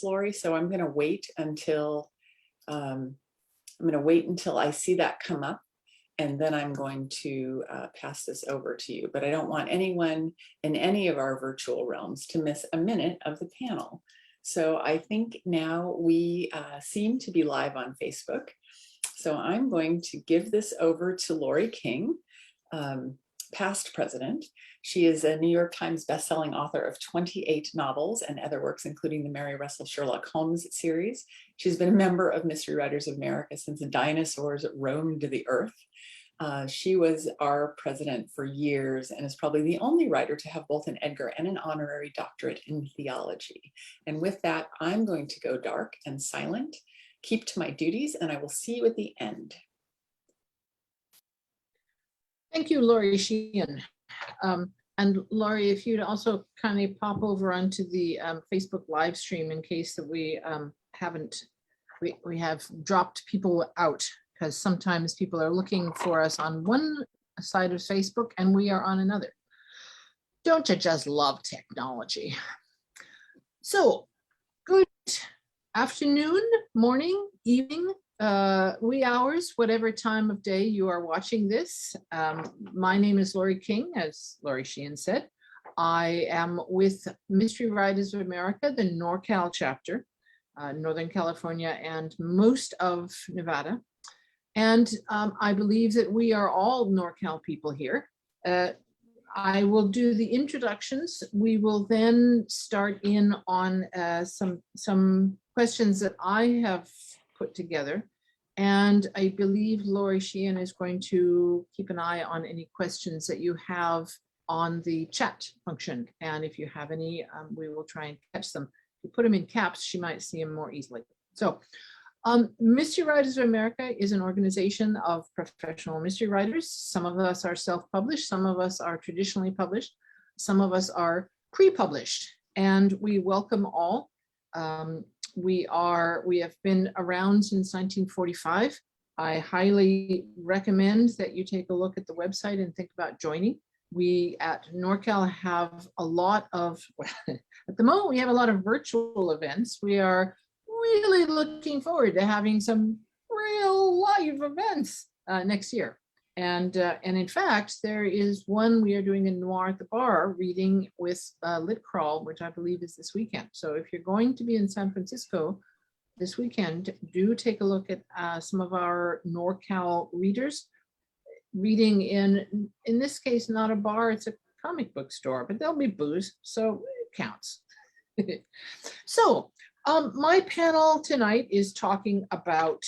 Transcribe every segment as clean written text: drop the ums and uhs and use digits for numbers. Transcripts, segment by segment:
Lori, so I'm going to wait until I see that come up, and then I'm going to pass this over to you. But I don't want anyone in any of our virtual realms to miss a minute of the panel. So I think now we seem to be live on Facebook. So I'm going to give this over to Lori King, past president. She is a New York Times bestselling author of 28 novels and other works, including the Mary Russell Sherlock Holmes series. She's been a member of Mystery Writers of America since the dinosaurs roamed the earth. She was our president for years and is probably the only writer to have both an Edgar and an honorary doctorate in theology. And with that, I'm going to go dark and silent, keep to my duties, and I will see you at the end. Thank you, Lori Sheehan. And Lori, if you'd also kindly pop over onto the Facebook live stream in case that we have dropped people out, because sometimes people are looking for us on one side of Facebook and we are on another. Don't you just love technology? So good afternoon, morning, evening, wee hours, whatever time of day you are watching this. My name is Lori King, as Lori Sheehan said. I am with Mystery Writers of America, the NorCal chapter, Northern California and most of Nevada. And I believe that we are all NorCal people here. I will do the introductions. We will then start in on some questions that I have put together. And I believe Lori Sheehan is going to keep an eye on any questions that you have on the chat function. And if you have any, we will try and catch them. If you put them in caps, she might see them more easily. So Mystery Writers of America is an organization of professional mystery writers. Some of us are self-published, some of us are traditionally published, some of us are pre-published, and we welcome all. We have been around since 1945. I highly recommend that you take a look at the website and think about joining. We at NorCal have a lot of, at the moment, we have a lot of virtual events. We are really looking forward to having some real live events next year. And in fact, there is one we are doing in Noir at the Bar, reading with Lit Crawl, which I believe is this weekend. So if you're going to be in San Francisco this weekend, do take a look at some of our NorCal readers reading in this case, not a bar, it's a comic book store, but there'll be booze, so it counts. So my panel tonight is talking about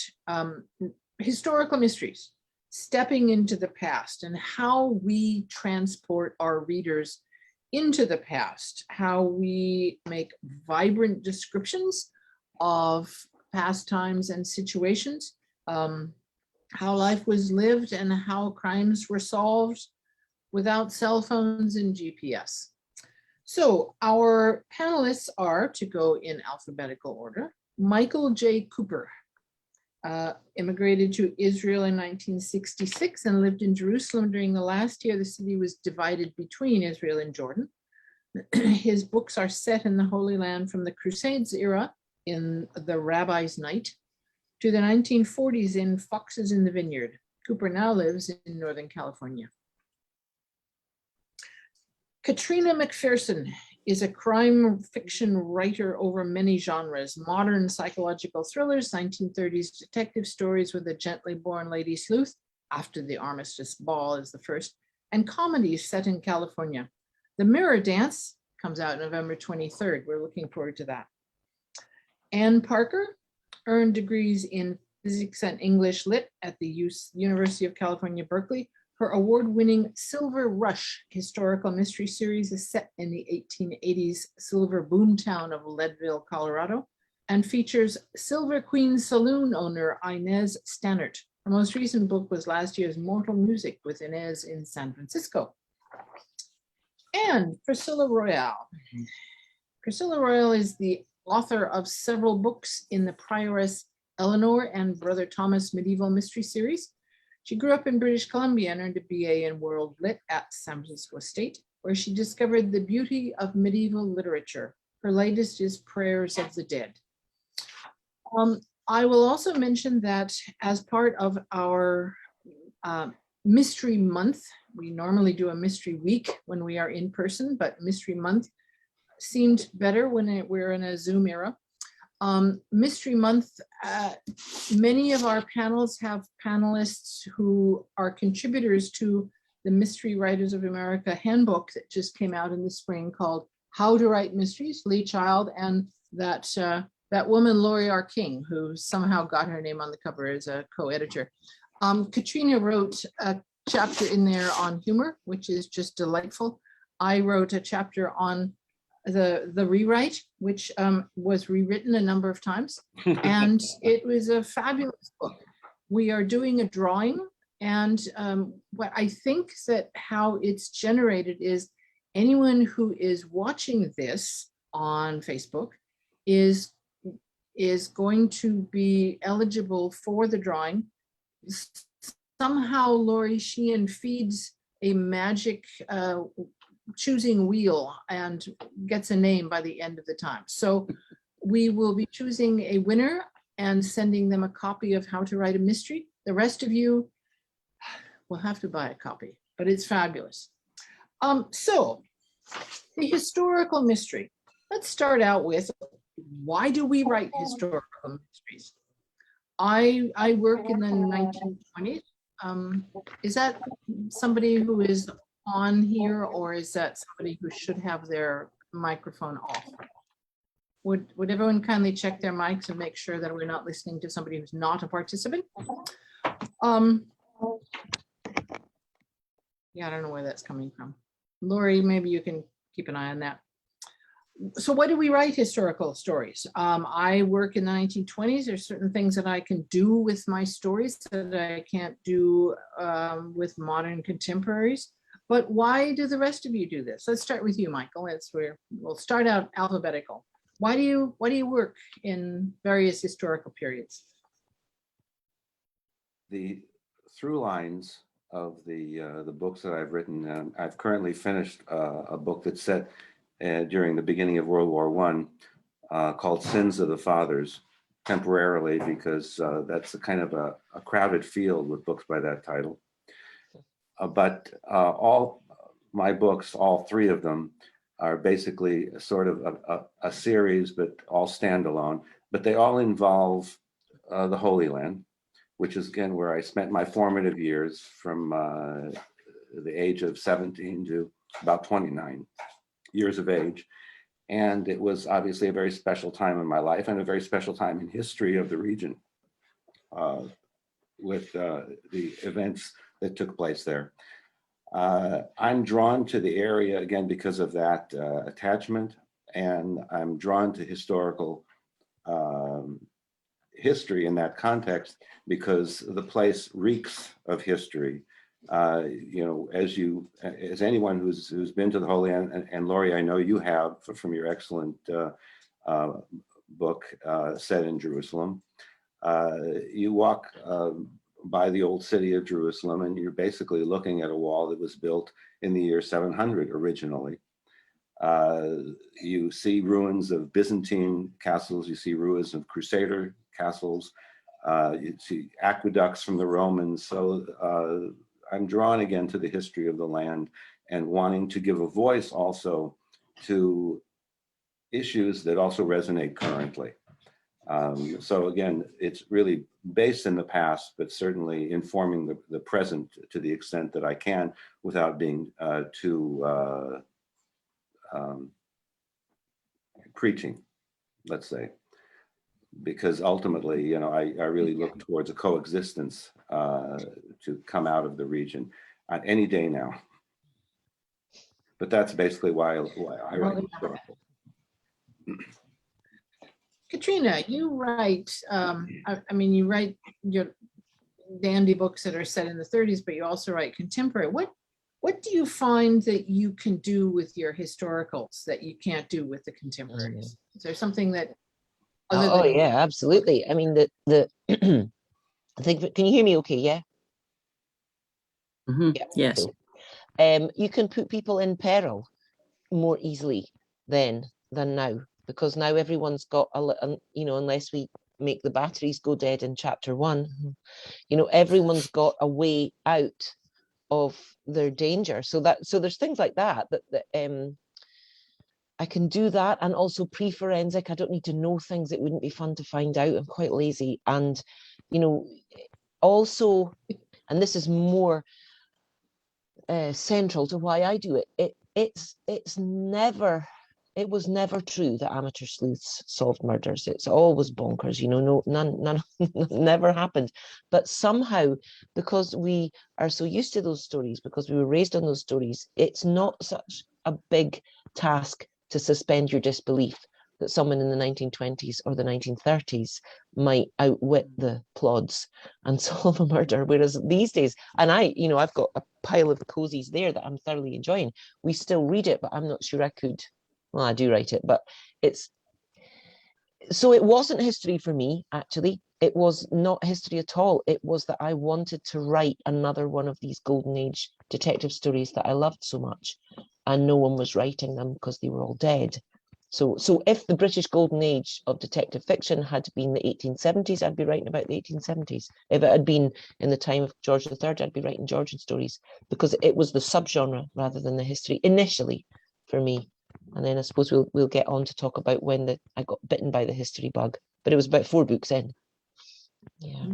historical mysteries, stepping into the past and how we transport our readers into the past, how we make vibrant descriptions of past times and situations, how life was lived and how crimes were solved without cell phones and GPS. So our panelists are, to go in alphabetical order, Michael J. Cooper, immigrated to Israel in 1966 and lived in Jerusalem during the last year the city was divided between Israel and Jordan. His books are set in the Holy Land from the Crusades era in The Rabbi's Night to the 1940s in Foxes in the Vineyard. Cooper now lives in Northern California. Katrina McPherson is a crime fiction writer over many genres: modern psychological thrillers, 1930s detective stories with a gently born lady sleuth, After the Armistice Ball is the first, and comedies set in California. The Mirror Dance comes out November 23rd. We're looking forward to that. Anne Parker earned degrees in physics and English lit at the University of California, Berkeley. Her award-winning Silver Rush historical mystery series is set in the 1880s silver boomtown of Leadville, Colorado, and features Silver Queen saloon owner Inez Stannert. Her most recent book was last year's Mortal Music with Inez in San Francisco. And Priscilla Royale. Priscilla Royale is the author of several books in the Prioress Eleanor and Brother Thomas medieval mystery series. She grew up in British Columbia and earned a BA in World Lit at San Francisco State, where she discovered the beauty of medieval literature. Her latest is Prayers of the Dead. I will also mention that as part of our mystery month, we normally do a mystery week when we are in person, but mystery month seemed better when we're in a Zoom era. Mystery month, many of our panels have panelists who are contributors to the Mystery Writers of America handbook that just came out in the spring called How to Write Mysteries, Lee Child, and that woman, Laurie R. King, who somehow got her name on the cover as a co-editor. Katrina wrote a chapter in there on humor, which is just delightful. I wrote a chapter on the rewrite, which was rewritten a number of times, and it was a fabulous book. We are doing a drawing, and what I think that how it's generated is anyone who is watching this on Facebook is going to be eligible for the drawing. Somehow Laurie Sheehan feeds a magic choosing wheel and gets a name by the end of the time. So we will be choosing a winner and sending them a copy of How to Write a Mystery. The rest of you will have to buy a copy, but it's fabulous. So the historical mystery. Let's start out with, why do we write historical mysteries? I work in the 1920s. Is that somebody who is on here, or is that somebody who should have their microphone off? Would everyone kindly check their mics and make sure that we're not listening to somebody who's not a participant? Yeah, I don't know where that's coming from. Lori, maybe you can keep an eye on that. So why do we write historical stories? I work in the 1920s. There's certain things that I can do with my stories that I can't do with modern contemporaries. But why do the rest of you do this? Let's start with you, Michael. We'll start out alphabetical. Why do you work in various historical periods? The through lines of the books that I've written, I've currently finished a book that's set during the beginning of World War I, called Sins of the Fathers, temporarily, because that's a kind of a crowded field with books by that title. But all my books, all three of them, are basically sort of a series, but all standalone. But they all involve the Holy Land, which is, again, where I spent my formative years from the age of 17 to about 29 years of age. And it was obviously a very special time in my life and a very special time in history of the region with the events that took place there. I'm drawn to the area, again, because of that attachment, and I'm drawn to historical history in that context because the place reeks of history. As anyone who's been to the Holy Land, and Laurie, I know you have from your excellent book set in Jerusalem. You walk by the old city of Jerusalem, and you're basically looking at a wall that was built in the year 700 originally. You see ruins of Byzantine castles, you see ruins of Crusader castles, you see aqueducts from the Romans. So I'm drawn again to the history of the land and wanting to give a voice also to issues that also resonate currently. So again, it's really based in the past, but certainly informing the present to the extent that I can without being too preaching, let's say. Because ultimately, I really look towards a coexistence to come out of the region any day now. But that's basically why I write historical. Katrina, you write, you write your dandy books that are set in the 30s, but you also write contemporary. What do you find that you can do with your historicals that you can't do with the contemporaries? Is there something that yeah, absolutely. I mean, the I think, can you hear me okay? Yeah. Mm-hmm. Yeah. Yes. Cool. You can put people in peril more easily then than now, because now everyone's got unless we make the batteries go dead in chapter 1. You know, everyone's got a way out of their danger. So there's things like that I can do that, and also pre-forensic. I don't need to know things that wouldn't be fun to find out. I'm quite lazy. And, you know, also, and this is more central to why I do it, it was never true that amateur sleuths solved murders. It's always bonkers, you know, none never happened. But somehow, because we are so used to those stories, because we were raised on those stories, it's not such a big task to suspend your disbelief that someone in the 1920s or the 1930s might outwit the plods and solve a murder. Whereas these days, and I've got a pile of cozies there that I'm thoroughly enjoying. We still read it, but I'm not sure I could. Well, I do write it, but so it wasn't history for me, actually. It was not history at all. It was that I wanted to write another one of these golden age detective stories that I loved so much, and no one was writing them because they were all dead. So if the British golden age of detective fiction had been the 1870s, I'd be writing about the 1870s. If it had been in the time of George III, I'd be writing Georgian stories, because it was the subgenre rather than the history initially for me. And then I suppose we'll get on to talk about when I got bitten by the history bug, but it was about 4 books in. Yeah.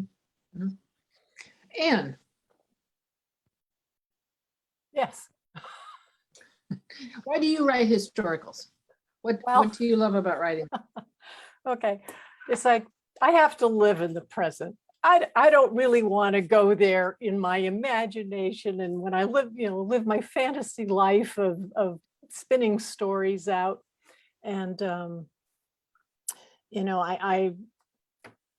Anne, Yes. why do you write historicals? Well- What do you love about writing? Okay. It's like, I have to live in the present. I don't really want to go there in my imagination. And when I live my fantasy life of spinning stories out. And,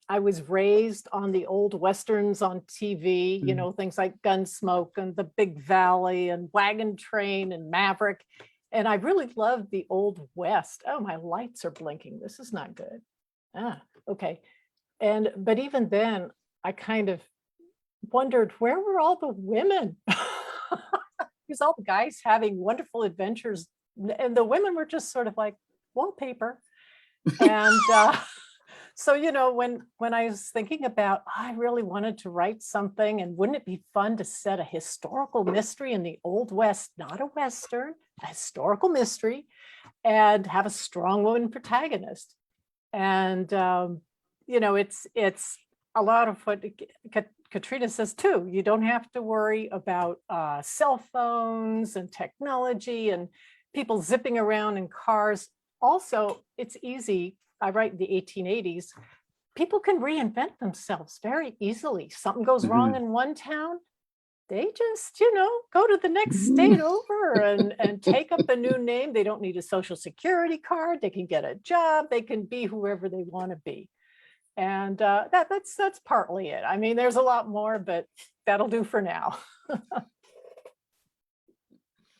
I was raised on the old Westerns on TV, things like Gunsmoke and The Big Valley and Wagon Train and Maverick. And I really loved the Old West. Oh, my lights are blinking. This is not good. Okay. But even then, I kind of wondered, where were all the women? Because all the guys having wonderful adventures, and the women were just sort of like wallpaper. And so, when I was thinking about, I really wanted to write something, and wouldn't it be fun to set a historical mystery in the Old West, not a Western, a historical mystery, and have a strong woman protagonist. And, it's a lot of what Katrina says too. You don't have to worry about cell phones and technology and people zipping around in cars. Also, it's easy. I write in the 1880s. People can reinvent themselves very easily. Something goes wrong in one town, they just, go to the next state over and take up a new name. They don't need a social security card. They can get a job. They can be whoever they want to be. And that's partly it. I mean, there's a lot more, but that'll do for now.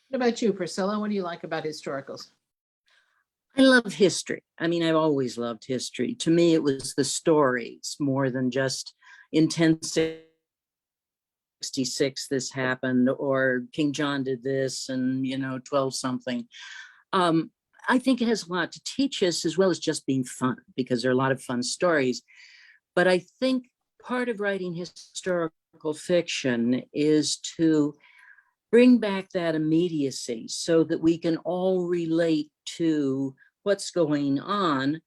What about you, Priscilla? What do you like about historicals? I love history. I mean, I've always loved history. To me, it was the stories more than just in 1066 this happened, or King John did this, and 12 something. I think it has a lot to teach us, as well as just being fun, because there are a lot of fun stories. But I think part of writing historical fiction is to bring back that immediacy so that we can all relate to what's going on.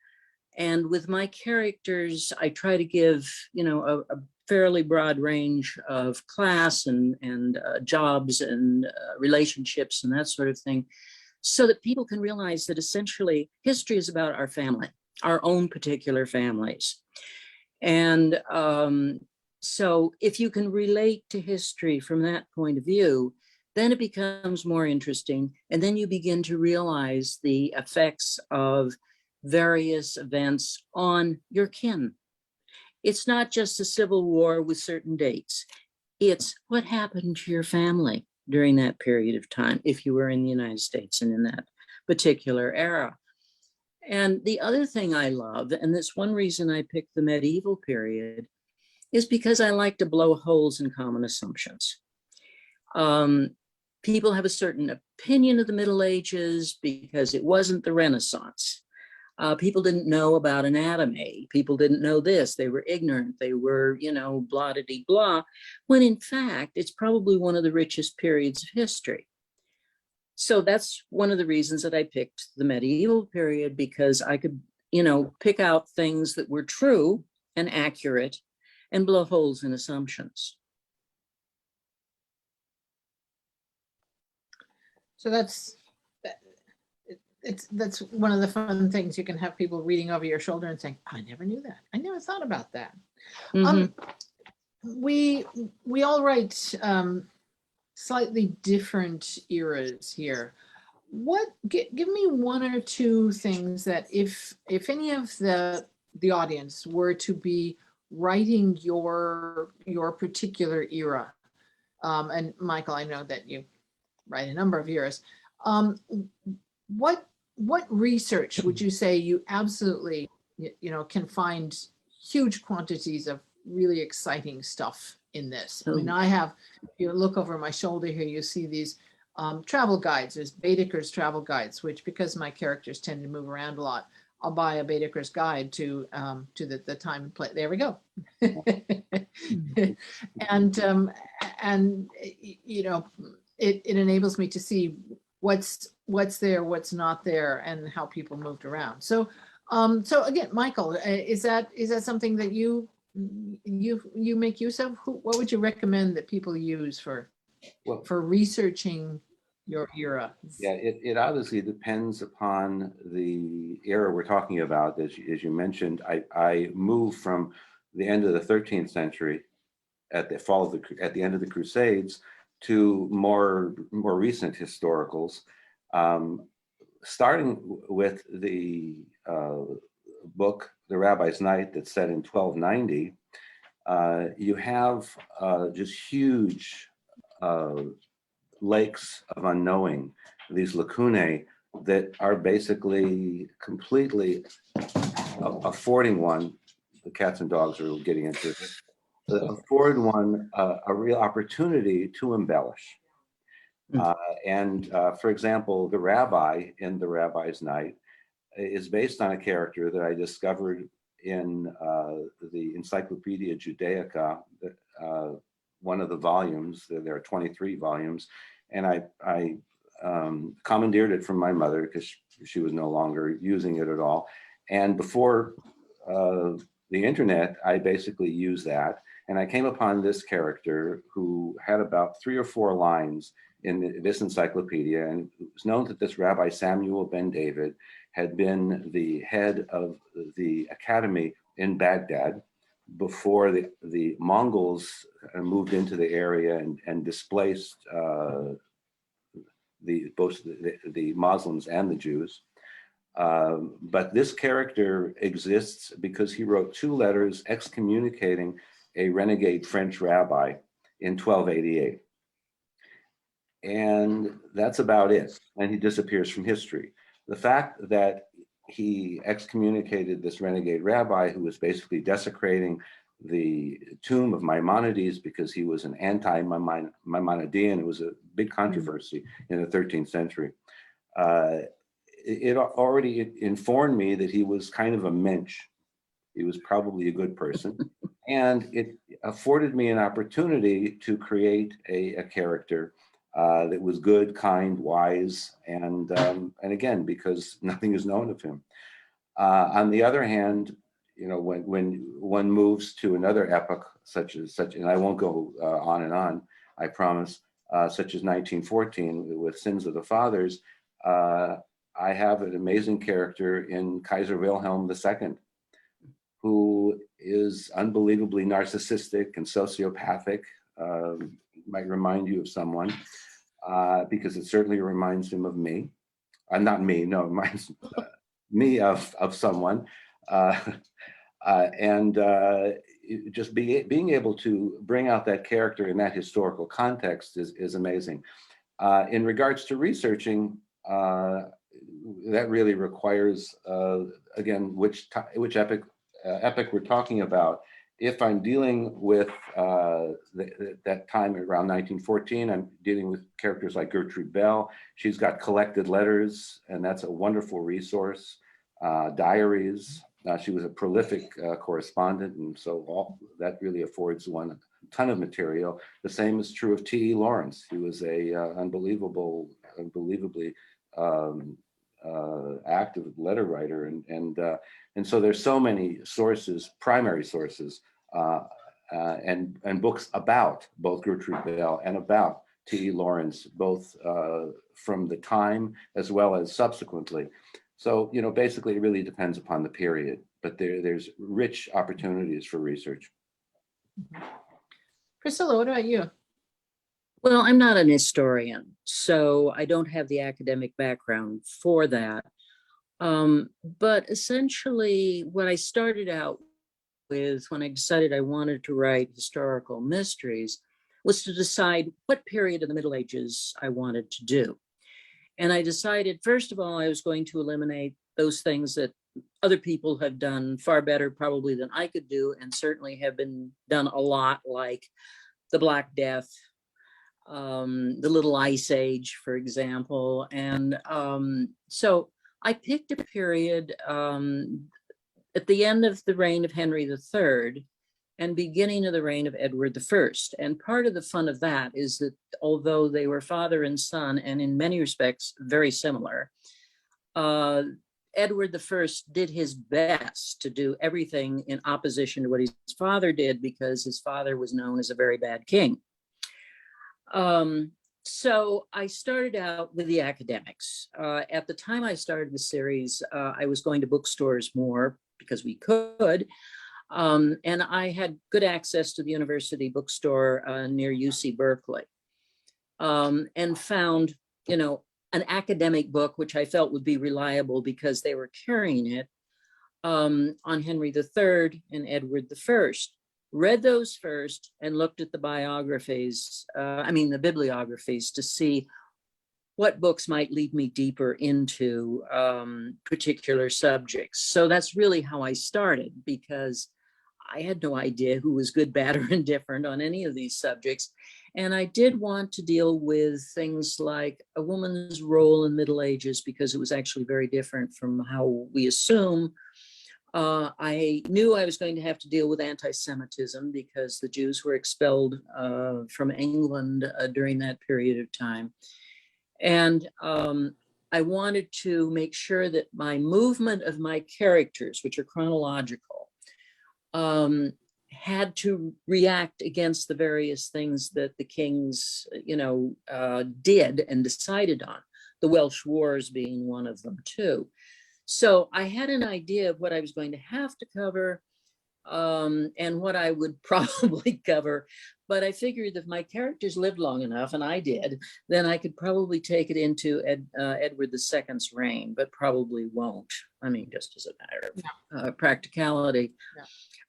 And with my characters, I try to give, a fairly broad range of class and jobs and relationships and that sort of thing, so that people can realize that essentially history is about our family, our own particular families. And so if you can relate to history from that point of view, then it becomes more interesting. And then you begin to realize the effects of various events on your kin. It's not just a civil war with certain dates. It's what happened to your family during that period of time, if you were in the United States and in that particular era. And the other thing I love, and that's one reason I picked the medieval period, is because I like to blow holes in common assumptions. People have a certain opinion of the Middle Ages because it wasn't the Renaissance. People didn't know about anatomy. People didn't know this. They were ignorant. They were, blah, de blah, when in fact, it's probably one of the richest periods of history. So that's one of the reasons that I picked the medieval period, because I could, pick out things that were true and accurate and blow holes in assumptions. So that's that's one of the fun things. You can have people reading over your shoulder and saying, I never knew that. I never thought about that. Mhm. We all write slightly different eras here. Give me one or two things that if any of the audience were to be writing your particular era, and Michael, I know that you write a number of eras. What research would you say you absolutely can find huge quantities of really exciting stuff in this? I mean, I have, if you look over my shoulder here, you see these travel guides. There's Baedeker's travel guides, which, because my characters tend to move around a lot, I'll buy a Baedeker's guide to the time and place. There we go. and it enables me to see what's there, what's not there, and how people moved around. So again, Michael, is that something that you make use of? What would you recommend that people use for researching your era? Yeah, it obviously depends upon the era we're talking about. As you mentioned, I moved from the end of the 13th century at the end of the Crusades to more recent historicals, starting with the book The Rabbi's Night that's set in 1290. You have just huge lakes of unknowing, these lacunae that are basically completely affording one, the cats and dogs are getting into it, afford one a real opportunity to embellish. For example, the rabbi in The Rabbi's Night is based on a character that I discovered in the Encyclopedia Judaica, one of the volumes. There are 23 volumes, and I commandeered it from my mother because she was no longer using it at all. And before the internet, I basically used that, and I came upon this character who had about 3 or 4 lines in this encyclopedia, and it was known that this Rabbi Samuel Ben David had been the head of the academy in Baghdad before the Mongols moved into the area and displaced both the Muslims and the Jews. But this character exists because he wrote 2 letters excommunicating a renegade French rabbi in 1288. And that's about it. And he disappears from history. The fact that he excommunicated this renegade rabbi who was basically desecrating the tomb of Maimonides because he was an anti-Maimonidean, it was a big controversy in the 13th century. It already informed me that he was kind of a mensch. He was probably a good person. And it afforded me an opportunity to create a character that was good, kind, wise, and again, because nothing is known of him. On the other hand, when one moves to another epoch, such, and I won't go on and on, I promise, such as 1914 with Sins of the Fathers, I have an amazing character in Kaiser Wilhelm II, who is unbelievably narcissistic and sociopathic. Might remind you of someone, because it certainly reminds him of me. Not me, no, it reminds me of someone. Just being able to bring out that character in that historical context is amazing. In regards to researching, that really requires, again, which epic we're talking about. If I'm dealing with that time around 1914, I'm dealing with characters like Gertrude Bell. She's got collected letters, and that's a wonderful resource. diaries. She was a prolific correspondent, and so all that really affords one a ton of material. The same is true of T.E. Lawrence. He was a unbelievably active letter writer, and so there's so many sources, primary sources, and books about both Gertrude Bell and about T.E. Lawrence, both from the time as well as subsequently. So, basically it really depends upon the period, but there's rich opportunities for research. Priscilla, what about you? Well, I'm not an historian, so I don't have the academic background for that. But essentially, what I started out with when I decided I wanted to write historical mysteries was to decide what period of the Middle Ages I wanted to do. And I decided, first of all, I was going to eliminate those things that other people have done far better probably than I could do, and certainly have been done a lot, like the Black Death, the Little Ice Age, for example. And so I picked a period at the end of the reign of Henry III and beginning of the reign of Edward I. And part of the fun of that is that although they were father and son, and in many respects very similar, Edward I did his best to do everything in opposition to what his father did, because his father was known as a very bad king. So I started out with the academics. At the time I started the series, I was going to bookstores more because we could. And I had good access to the university bookstore near UC Berkeley, and found, an academic book, which I felt would be reliable because they were carrying it, on Henry III and Edward I. Read those first and looked at the biographies, the bibliographies, to see what books might lead me deeper into particular subjects. So that's really how I started, because I had no idea who was good, bad, or indifferent on any of these subjects. And I did want to deal with things like a woman's role in Middle Ages, because it was actually very different from how we assume. I knew I was going to have to deal with anti-Semitism, because the Jews were expelled from England during that period of time. And I wanted to make sure that my movement of my characters, which are chronological, had to react against the various things that the kings, did and decided on, the Welsh Wars being one of them too. So I had an idea of what I was going to have to cover, and what I would probably cover. But I figured if my characters lived long enough, and I did, then I could probably take it into Edward II's reign, but probably won't. Just as a matter of practicality. Yeah.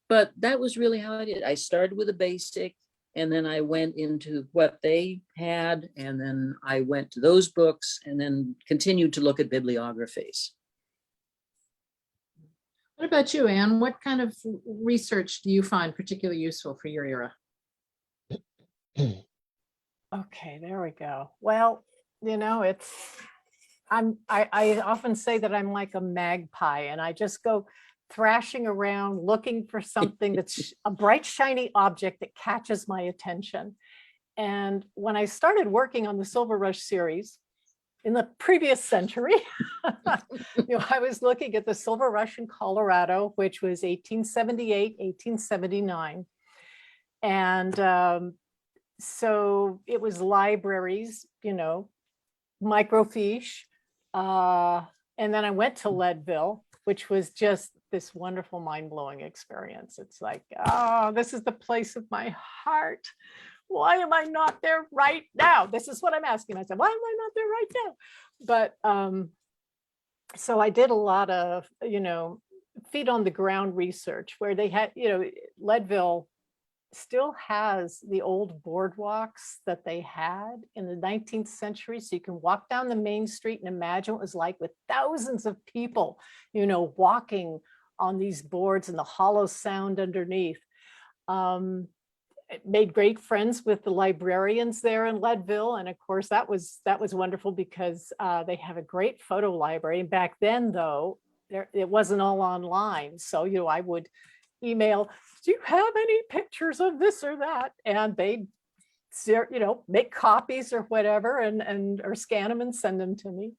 But that was really how I did. I started with a basic, and then I went into what they had, and then I went to those books, and then continued to look at bibliographies. What about you, Anne? What kind of research do you find particularly useful for your era? Okay, there we go. Well, I often say that I'm like a magpie, and I just go thrashing around looking for something that's a bright, shiny object that catches my attention. And when I started working on the Silver Rush series in the previous century, I was looking at the Silver Rush in Colorado, which was 1878, 1879. And so it was libraries, microfiche. And then I went to Leadville, which was just this wonderful, mind-blowing experience. It's like, oh, this is the place of my heart. Why am I not there right now? This is what I'm asking myself. Why am I not there right now? But so I did a lot of, feet on the ground research, where they had, Leadville still has the old boardwalks that they had in the 19th century. So you can walk down the main street and imagine what it was like, with thousands of people, walking on these boards and the hollow sound underneath. Made great friends with the librarians there in Leadville. And of course, that was wonderful, because they have a great photo library. And back then, though, it wasn't all online. So, I would email, do you have any pictures of this or that? And they'd, make copies or whatever and or scan them and send them to me.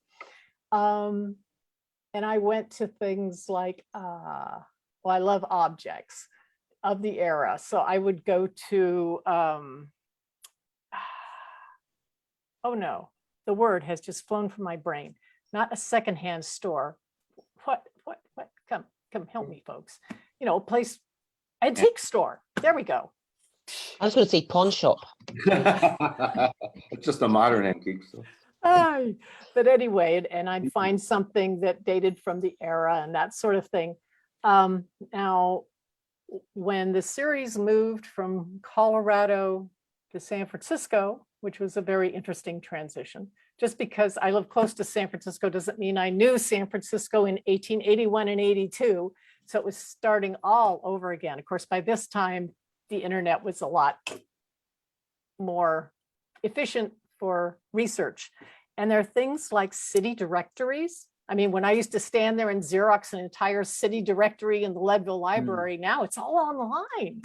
And I went to things like, well, I love objects of the era. So I would go to, oh no, the word has just flown from my brain. Not a secondhand store. What, come help me, folks. A place, antique store. There we go. I was going to say pawn shop. It's just a modern antique. So. But anyway, and I'd find something that dated from the era and that sort of thing. Now, when the series moved from Colorado to San Francisco, which was a very interesting transition, just because I live close to San Francisco doesn't mean I knew San Francisco in 1881 and 82. So it was starting all over again. Of course, by this time, the internet was a lot more efficient for research. And there are things like city directories. I mean, when I used to stand there and Xerox an entire city directory in the Leadville Library, now it's all online.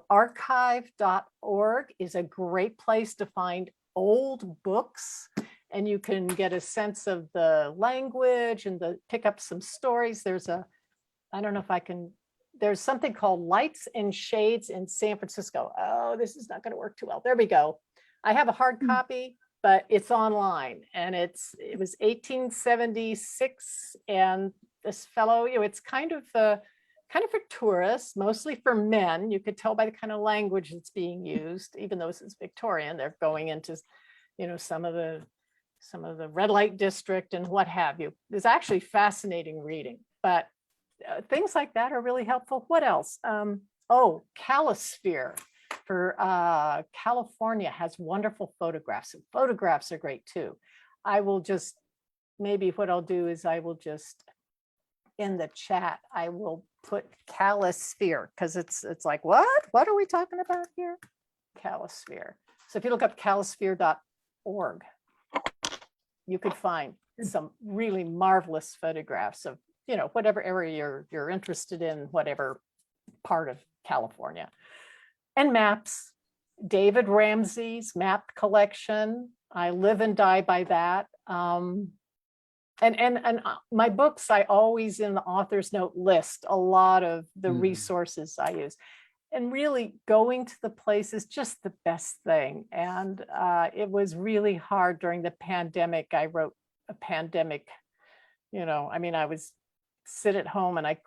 Archive.org is a great place to find old books, and you can get a sense of the language and pick up some stories. I don't know if I can, there's something called Lights and Shades in San Francisco. Oh, this is not going to work too well. There we go. I have a hard copy, but it's online, and it was 1876. And this fellow, it's kind of for tourists, mostly for men. You could tell by the kind of language that's being used, even though this is Victorian, they're going into, some of the red light district and what have you. It's actually fascinating reading, but things like that are really helpful. What else? Calisphere for California has wonderful photographs, and photographs are great too. Maybe what I'll do is I will just, in the chat, I will put Calisphere, because it's like, what are we talking about here? Calisphere. So if you look up calisphere.org, you could find some really marvelous photographs of, whatever area you're interested in, whatever part of California. And maps, David Ramsey's map collection. I live and die by that. And my books, I always in the author's note list a lot of the resources I use. And really going to the place is just the best thing. And it was really hard during the pandemic. I wrote a pandemic, I was sit at home and I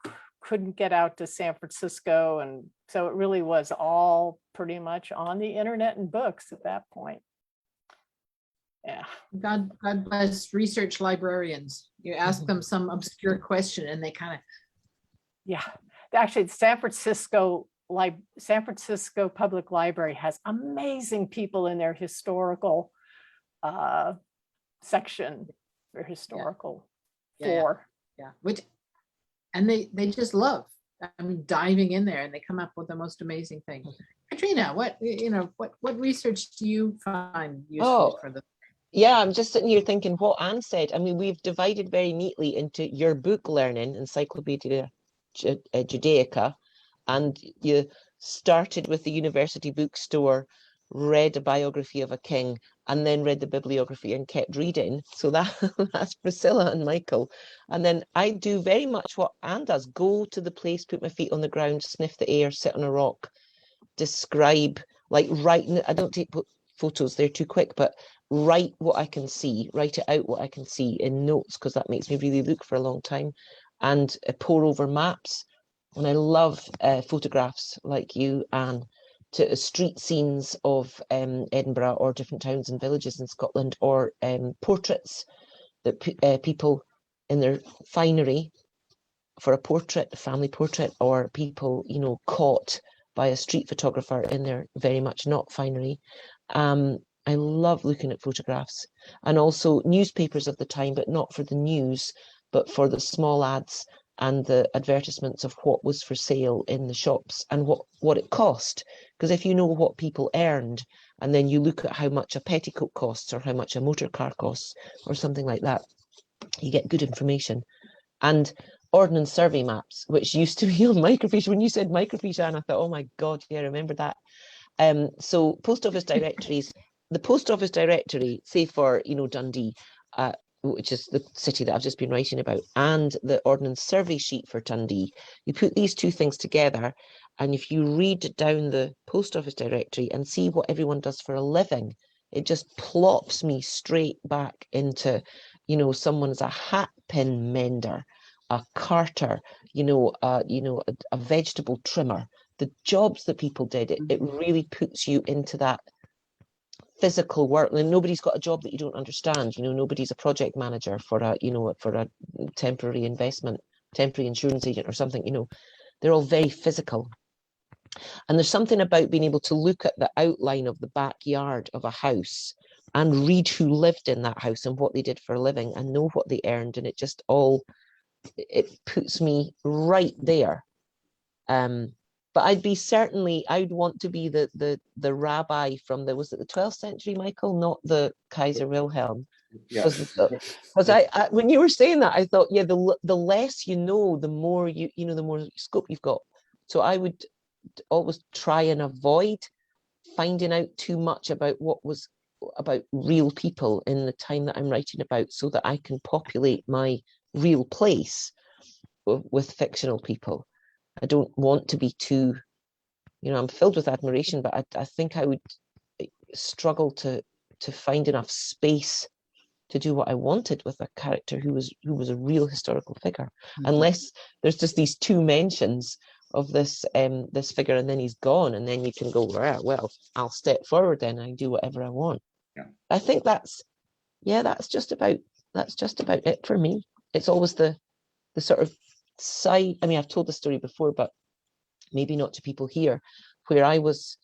couldn't get out to San Francisco. And so it really was all pretty much on the internet and books at that point. Yeah. God bless research librarians. You ask them some obscure question and they kind of. Yeah, actually, San Francisco Public Library has amazing people in their historical section, or historical floor. Yeah, and they just love, diving in there, and they come up with the most amazing things. Katrina, what research do you find useful for the? Yeah, I'm just sitting here thinking what Anne said. We've divided very neatly into your book learning, Encyclopedia Judaica, and you started with the university bookstore, read a biography of a king, and then read the bibliography and kept reading. So that's Priscilla and Michael. And then I do very much what Anne does: go to the place, put my feet on the ground, sniff the air, sit on a rock, describe, write. I don't take photos, they're too quick, but write what I can see, write it out what I can see in notes, because that makes me really look for a long time, and pore over maps. And I love photographs like you, Anne, to street scenes of Edinburgh or different towns and villages in Scotland, or portraits that people in their finery for a portrait, a family portrait, or people, caught by a street photographer in their very much not finery. I love looking at photographs, and also newspapers of the time, but not for the news, but for the small ads and the advertisements of what was for sale in the shops and what it cost. Because if you know what people earned, and then you look at how much a petticoat costs or how much a motor car costs or something like that, you get good information. And Ordnance Survey maps, which used to be on microfiche. When you said microfiche, Anne, I thought, oh my God, yeah, I remember that. So post office directories, the post office directory, say for, Dundee, which is the city that I've just been writing about, and the Ordnance Survey sheet for Dundee, you put these two things together, and if you read down the post office directory and see what everyone does for a living, it just plops me straight back into, someone's a hat pin mender, a carter, a vegetable trimmer. The jobs that people did, it really puts you into that physical work. And nobody's got a job that you don't understand. Nobody's a project manager for a temporary investment, temporary insurance agent or something. They're all very physical. And there's something about being able to look at the outline of the backyard of a house and read who lived in that house and what they did for a living and know what they earned. And it puts me right there. But I'd want to be the rabbi from was it the 12th century, Michael, not the Kaiser Wilhelm? Yeah. Because I when you were saying that, I thought, yeah, the less you know, the more the more scope you've got. So I would always try and avoid finding out too much about about real people in the time that I'm writing about, so that I can populate my real place with fictional people. I don't want to be too, I'm filled with admiration, but I think I would struggle to find enough space to do what I wanted with a character who was a real historical figure, unless there's just these two mentions of this figure and then he's gone, and then you can go, well, I'll step forward then and do whatever I want. Yeah. I think that's just about it for me. It's always the sort of side. I mean, I've told the story before, but maybe not to people here, where I was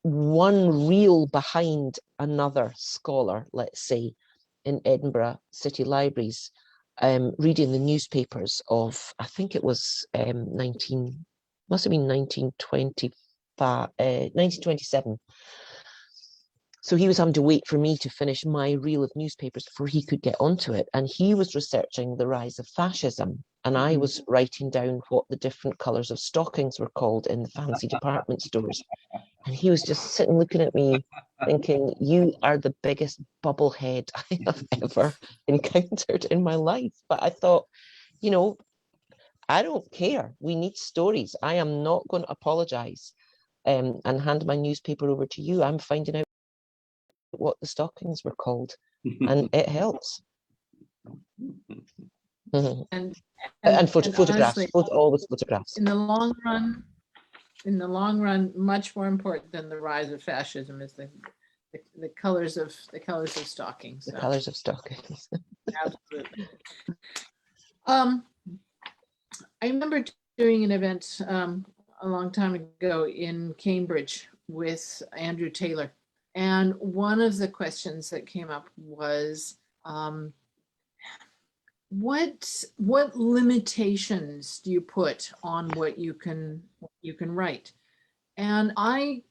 one reel behind another scholar, let's say, in Edinburgh City Libraries, reading the newspapers of, I think it was 1927. So he was having to wait for me to finish my reel of newspapers before he could get onto it. And he was researching the rise of fascism. And I was writing down what the different colours of stockings were called in the fancy department stores. And he was just sitting looking at me thinking, you are the biggest bubblehead I have ever encountered in my life. But I thought, I don't care. We need stories. I am not going to apologise and hand my newspaper over to you. I'm finding out what the stockings were called, and it helps. And photographs, honestly, always photographs. in the long run, much more important than the rise of fascism is the colors of stockings. The colors of stockings. Absolutely. I remember doing an event a long time ago in Cambridge with Andrew Taylor. And one of the questions that came up was, what limitations do you put on what you can write? And I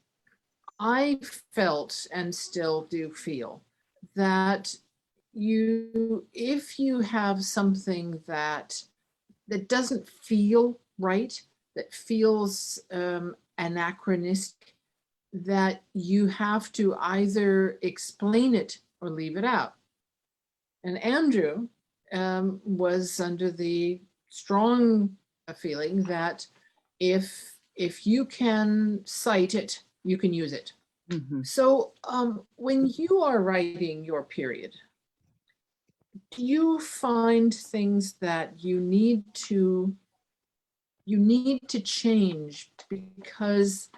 felt, and still do feel, that if you have something that doesn't feel right, that feels anachronistic, that you have to either explain it or leave it out. And Andrew was under the strong feeling that if you can cite it, you can use it. So when you are writing your period, do you find things that you need to change because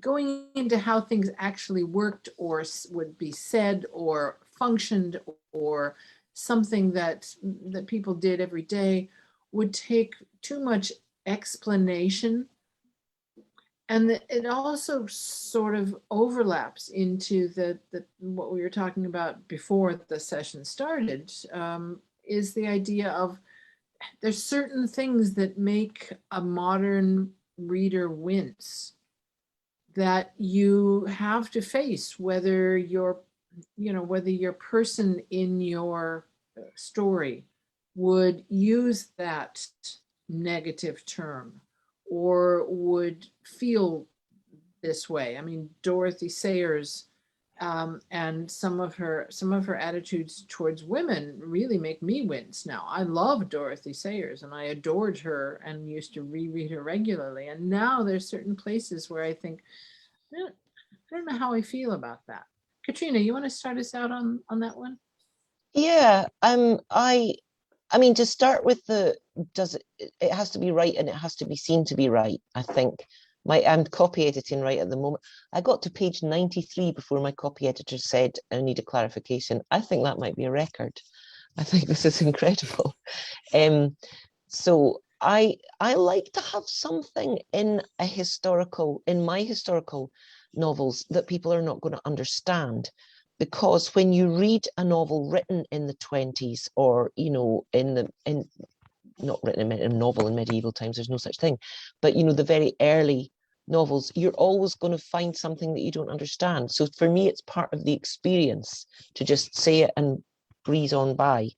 going into how things actually worked or would be said or functioned or something that people did every day would take too much explanation? And it also sort of overlaps into the what we were talking about before the session started, is the idea of there's certain things that make a modern reader wince that you have to face, whether your person in your story would use that negative term or would feel this way. I mean, Dorothy Sayers and some of her attitudes towards women really make me wince now. I love Dorothy Sayers and I adored her and used to reread her regularly. And now there's certain places where I think, I don't know how I feel about that. Katrina, you want to start us out on that one? Yeah, I mean, to start with it has to be right and it has to be seen to be right, I think. I'm copy editing right at the moment. I got to page 93 before my copy editor said I need a clarification. I think that might be a record. I think this is incredible. So I like to have something in my historical novels that people are not going to understand. Because when you read a novel written in the 20s or, not written in a novel in medieval times, there's no such thing, but, the very early novels, you're always going to find something that you don't understand. So for me, it's part of the experience to just say it and breeze on by.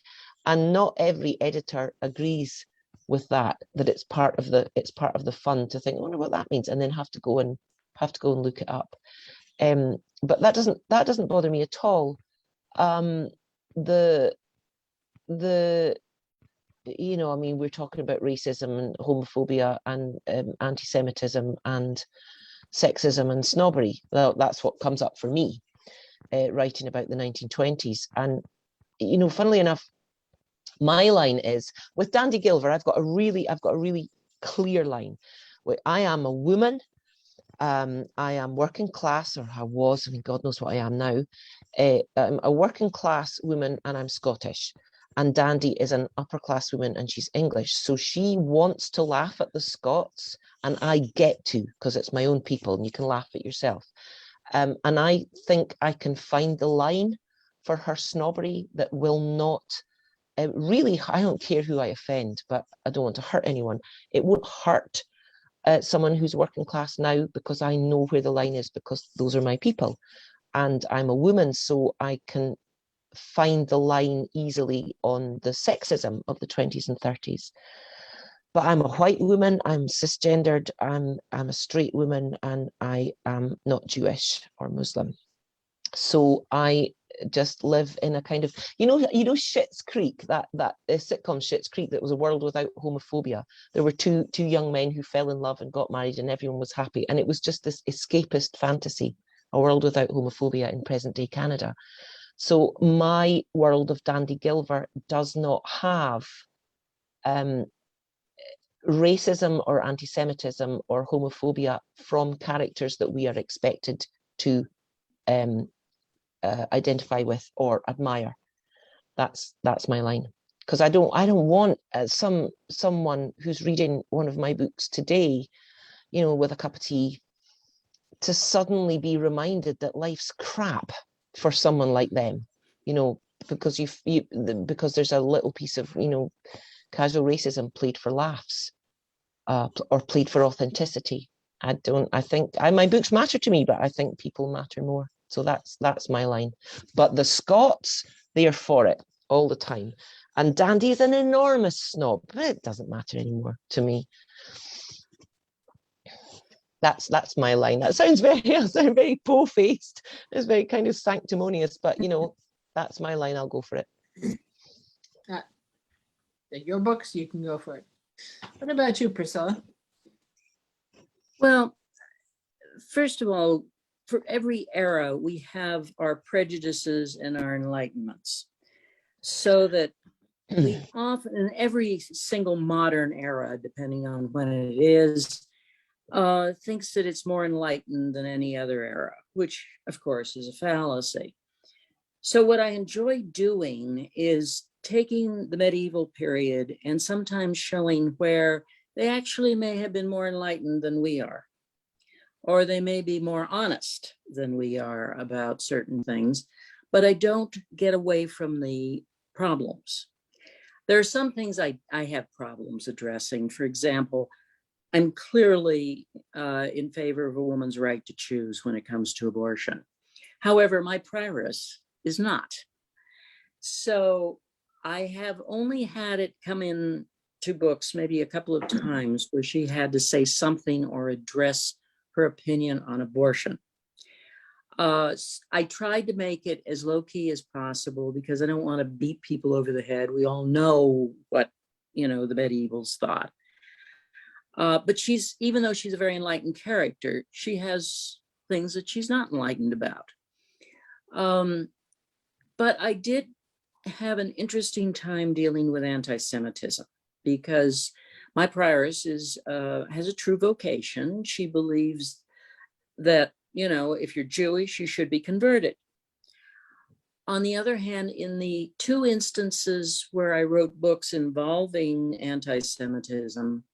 And not every editor agrees with that it's part of the fun to think, I wonder what that means, and then have to go and look it up. But that doesn't bother me at all. The I mean, we're talking about racism and homophobia and anti-Semitism and sexism and snobbery. Well, that's what comes up for me, writing about the 1920s. And funnily enough, my line is with Dandy Gilver. I've got a really clear line. Where I am a woman. I am working class, or I was. I mean, God knows what I am now. I'm a working class woman, and I'm Scottish. And Dandy is an upper class woman, and she's English. So she wants to laugh at the Scots, and I get to, because it's my own people, and you can laugh at yourself. And I think I can find the line for her snobbery that will not really. I don't care who I offend, but I don't want to hurt anyone. It won't hurt someone who's working class now, because I know where the line is, because those are my people. And I'm a woman, so I can find the line easily on the sexism of the 20s and 30s. But I'm a white woman, I'm cisgendered, I'm a straight woman, and I am not Jewish or Muslim. So I just live in a kind of, Schitt's Creek, that sitcom Schitt's Creek, that was a world without homophobia. There were two young men who fell in love and got married, and everyone was happy. And it was just this escapist fantasy, a world without homophobia in present day Canada. So my world of Dandy Gilver does not have racism or anti-Semitism or homophobia from characters that we are expected to identify with or admire. That's my line, because I don't want someone who's reading one of my books today, with a cup of tea, to suddenly be reminded that life's crap for someone like them, because because there's a little piece of casual racism played for laughs, or played for authenticity. I think my books matter to me, but I think people matter more. So that's my line. But the Scots, they are for it all the time. And Dandy is an enormous snob, but it doesn't matter anymore to me. That's my line. That sounds very po-faced. It's very kind of sanctimonious, but that's my line. I'll go for it. Your books, you can go for it. What about you, Priscilla? Well, first of all, for every era, we have our prejudices and our enlightenments. So that we often, in every single modern era, depending on when it is, thinks that it's more enlightened than any other era, which of course is a fallacy. So what I enjoy doing is taking the medieval period and sometimes showing where they actually may have been more enlightened than we are, or they may be more honest than we are about certain things, but I don't get away from the problems. There are some things I have problems addressing. For example, I'm clearly in favor of a woman's right to choose when it comes to abortion. However, my prioress is not. So I have only had it come in to books maybe a couple of times where she had to say something or address her opinion on abortion. I tried to make it as low key as possible because I don't want to beat people over the head. We all know what, the medievals thought. But even though she's a very enlightened character, she has things that she's not enlightened about. But I did have an interesting time dealing with anti-Semitism because my prioress has a true vocation. She believes that, if you're Jewish, you should be converted. On the other hand, in the two instances where I wrote books involving anti-Semitism,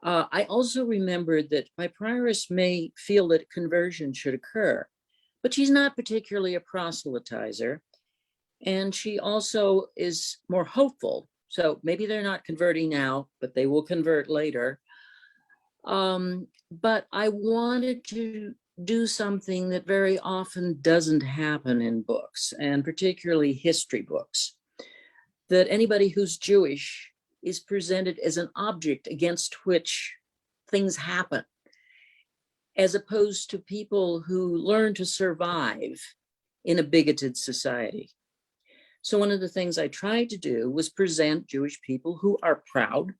I also remembered that my prioress may feel that conversion should occur, but she's not particularly a proselytizer. And she also is more hopeful. So maybe they're not converting now, but they will convert later. But I wanted to do something that very often doesn't happen in books, and particularly history books, that anybody who's Jewish is presented as an object against which things happen, as opposed to people who learn to survive in a bigoted society. So one of the things I tried to do was present Jewish people who are proud,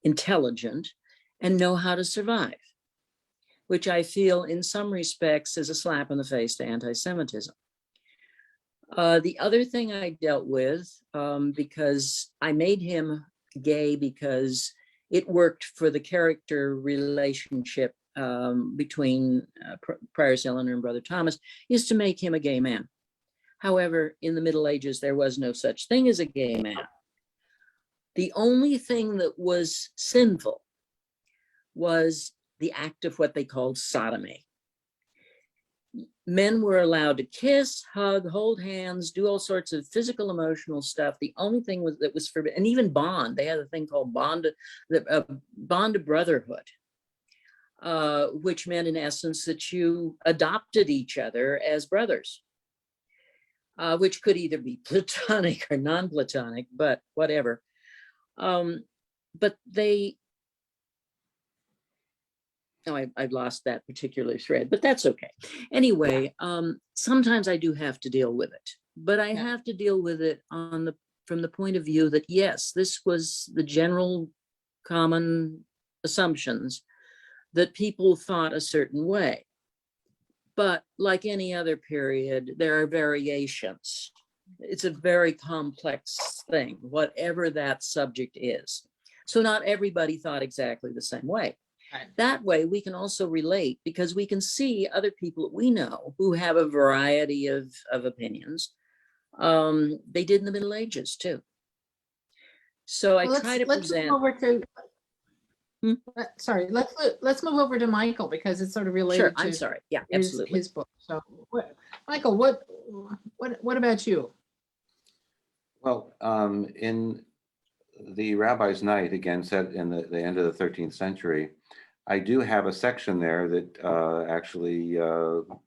intelligent, and know how to survive, which I feel in some respects is a slap in the face to anti-Semitism. The other thing I dealt with, because I made him gay because it worked for the character relationship between Prioress Eleanor and Brother Thomas, is to make him a gay man. However, in the Middle Ages, there was no such thing as a gay man. The only thing that was sinful was the act of what they called sodomy. Men were allowed to kiss, hug, hold hands, do all sorts of physical, emotional stuff. The only thing that was forbidden, and even bond, they had a thing called bond of brotherhood, which meant in essence that you adopted each other as brothers. Which could either be platonic or non-platonic, but whatever. But I've lost that particular thread, but that's okay. Anyway, sometimes I do have to deal with it, but I have to deal with it from the point of view that, yes, this was the general common assumptions that people thought a certain way. But like any other period, there are variations. It's a very complex thing, whatever that subject is. So not everybody thought exactly the same way. Right. That way, we can also relate because we can see other people that we know who have a variety of opinions. They did in the Middle Ages too. So I try to present. Move over to, Hmm? sorry, let's move over to Michael because it's sort of related Sure, to I'm sorry. Yeah, his, absolutely. his book. So, Michael, what about you? Well, in the Rabbi's Night, again, set in the end of the 13th century, I do have a section there that actually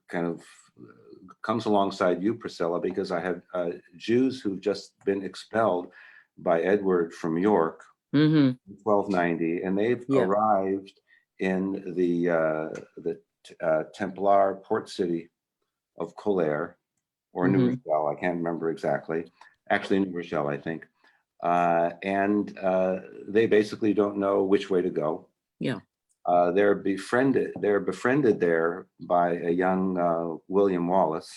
kind of comes alongside you, Priscilla, because I have Jews who've just been expelled by Edward from York, Mm-hmm. 1290, and they've arrived in the Templar port city of Colère, or New Rochelle, I can't remember exactly. Actually, New Rochelle, I think. And they basically don't know which way to go. Yeah. They're befriended there by a young William Wallace,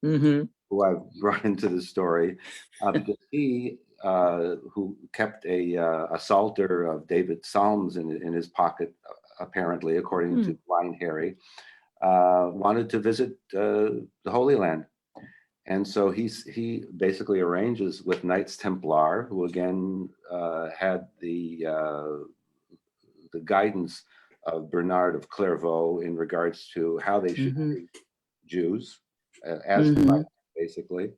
who I've brought into the story, because he, who kept a psalter of David's Psalms in his pocket, apparently, according to Blind Harry, wanted to visit the Holy Land. And so he basically arranges with Knights Templar, who again had the guidance of Bernard of Clairvaux in regards to how they should treat Jews, as basically.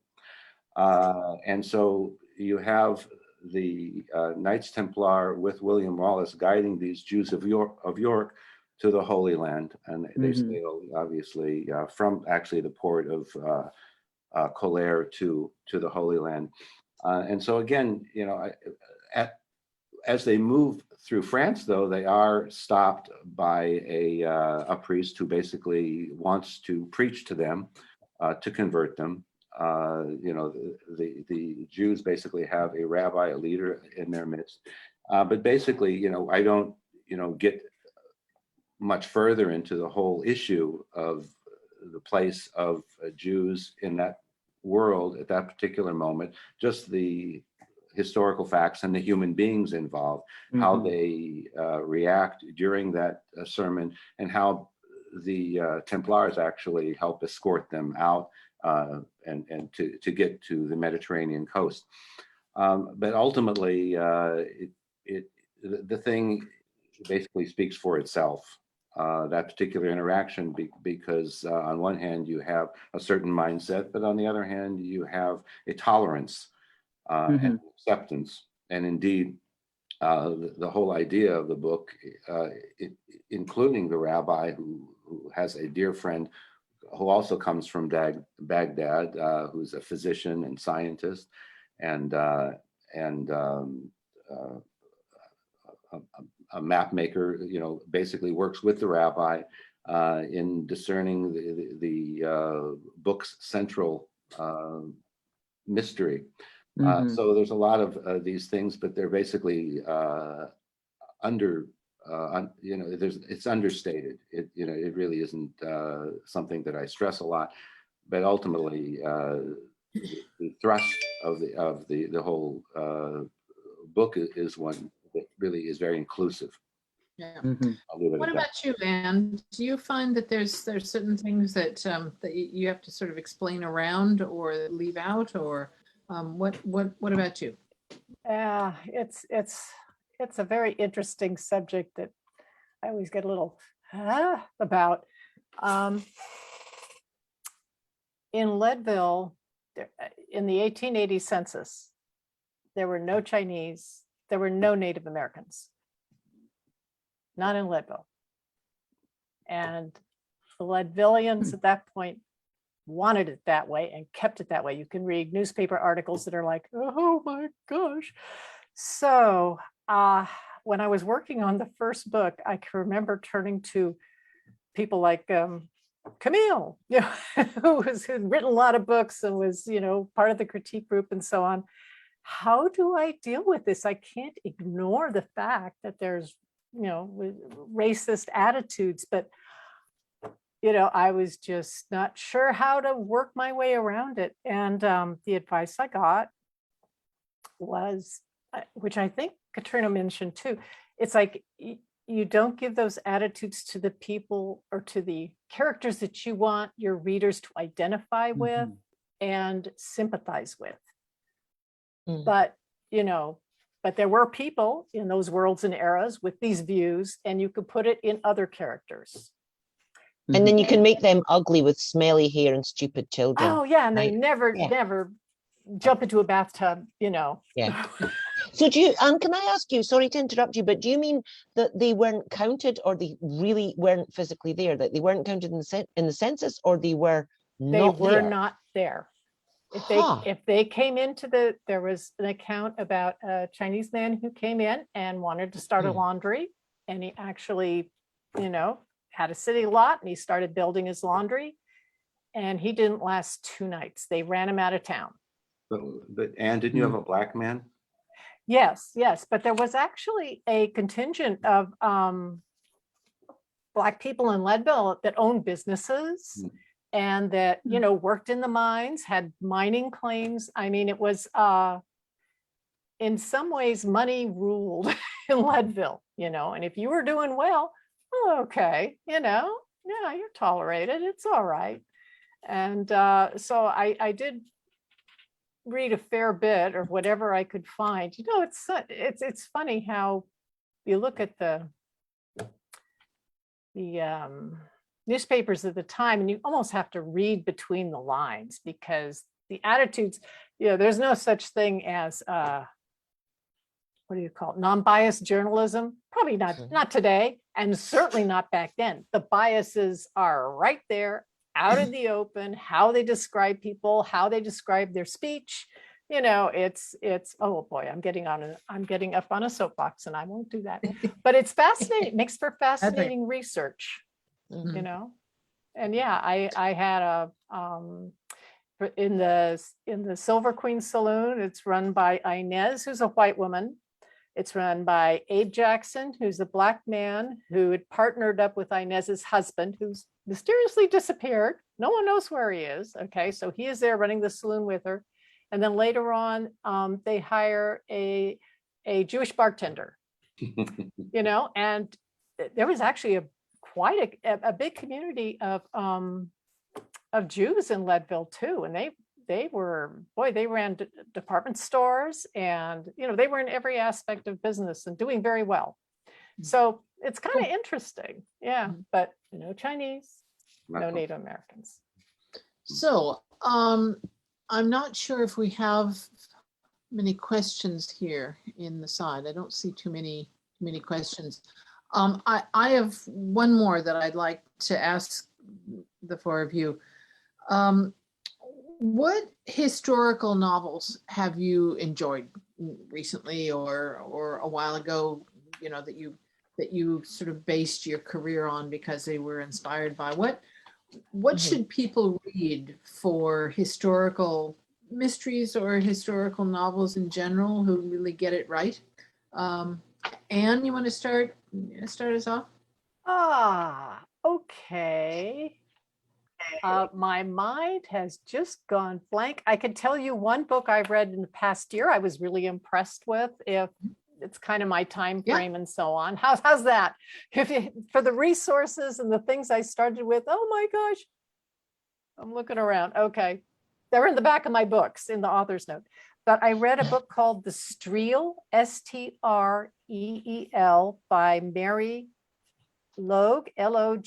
And so you have the Knights Templar with William Wallace guiding these Jews of York to the Holy Land, and they sail obviously from actually the port of Colère to the Holy Land. And so again, as they move through France, though, they are stopped by a priest who basically wants to preach to them, to convert them. The Jews basically have a rabbi, a leader in their midst. But basically, I don't, get much further into the whole issue of the place of Jews in that world at that particular moment, just the historical facts and the human beings involved, how they react during that sermon, and how the Templars actually help escort them out and to get to the Mediterranean coast. But ultimately, the thing basically speaks for itself. That particular interaction, because on one hand you have a certain mindset, but on the other hand you have a tolerance and acceptance. And indeed, the whole idea of the book, including the rabbi who has a dear friend who also comes from Baghdad, who's a physician and scientist, and a map maker, basically works with the rabbi in discerning the book's central mystery. So there's a lot of these things, but they're basically it's understated. It really isn't something that I stress a lot, but ultimately the thrust of the whole book is one that really is very inclusive. Yeah. I'll leave it What at that. about you, Anne? Do you find that there's certain things that that you have to sort of explain around or leave out, or what about you? Yeah, it's a very interesting subject that I always get a little about. In Leadville, in the 1880 census, there were no Chinese, there were no Native Americans, not in Leadville. And the Leadvillians at that point wanted it that way and kept it that way. You can read newspaper articles that are like, oh my gosh. So when I was working on the first book, I can remember turning to people like Camille, who'd written a lot of books and was, part of the critique group and so on. How do I deal with this? I can't ignore the fact that there's, racist attitudes, but I was just not sure how to work my way around it. And the advice I got was, which I think Katrina mentioned too, it's like you don't give those attitudes to the people or to the characters that you want your readers to identify with and sympathize with. But, but there were people in those worlds and eras with these views, and you could put it in other characters. And then you can make them ugly with smelly hair and stupid children. Oh yeah, and they right? never jump into a bathtub, Yeah. So can I ask you, sorry to interrupt you, but do you mean that they weren't counted, or they really weren't physically there, that they weren't counted in the census, or they were They not were there? not there. Huh. If they came into there was an account about a Chinese man who came in and wanted to start a laundry, and he actually, had a city lot and he started building his laundry, and he didn't last 2 nights. They ran him out of town. But Anne, didn't you have a black man? Yes, but there was actually a contingent of Black people in Leadville that owned businesses and that, worked in the mines, had mining claims. I mean, it was in some ways money ruled in Leadville, and if you were doing well, okay, yeah, you're tolerated, it's all right. And so I did read a fair bit, or whatever I could find. It's funny how you look at the newspapers at the time, and you almost have to read between the lines, because the attitudes, there's no such thing as what do you call it, non-biased journalism? Probably not today, and certainly not back then. The biases are right there, out in the open, how they describe people, how they describe their speech, you know, it's, oh boy, I'm getting up on a soapbox and I won't do that. But it's fascinating, makes for fascinating research, you Mhm. know? And yeah, I had in the Silver Queen Saloon, it's run by Inez, who's a white woman. It's run by Abe Jackson, who's a Black man who had partnered up with Inez's husband, who's mysteriously disappeared. No one knows where he is. Okay, so he is there running the saloon with her. And then later on, they hire a Jewish bartender, you know, and there was actually quite a big community of Jews in Leadville too. And they were, boy, they ran department stores and, you know, they were in every aspect of business and doing very well. So it's kind of interesting. Yeah. But no Chinese, no Native Americans. So, I'm not sure if we have many questions here in the side. I don't see too many questions. I have one more that I'd like to ask the four of you. What historical novels have you enjoyed recently or a while ago, you know, that you sort of based your career on because they were inspired by? What should people read for historical mysteries or historical novels in general who really get it right? Anne, you want to start us off? Okay. My mind has just gone blank. I could tell you one book I read in the past year I was really impressed with, if it's kind of my time frame and so on. How's that? For the resources and the things I started with, oh my gosh, I'm looking around. Okay. They're in the back of my books in the author's note. But I read a book called The Streel, Streel, by Mary Logue, Logue,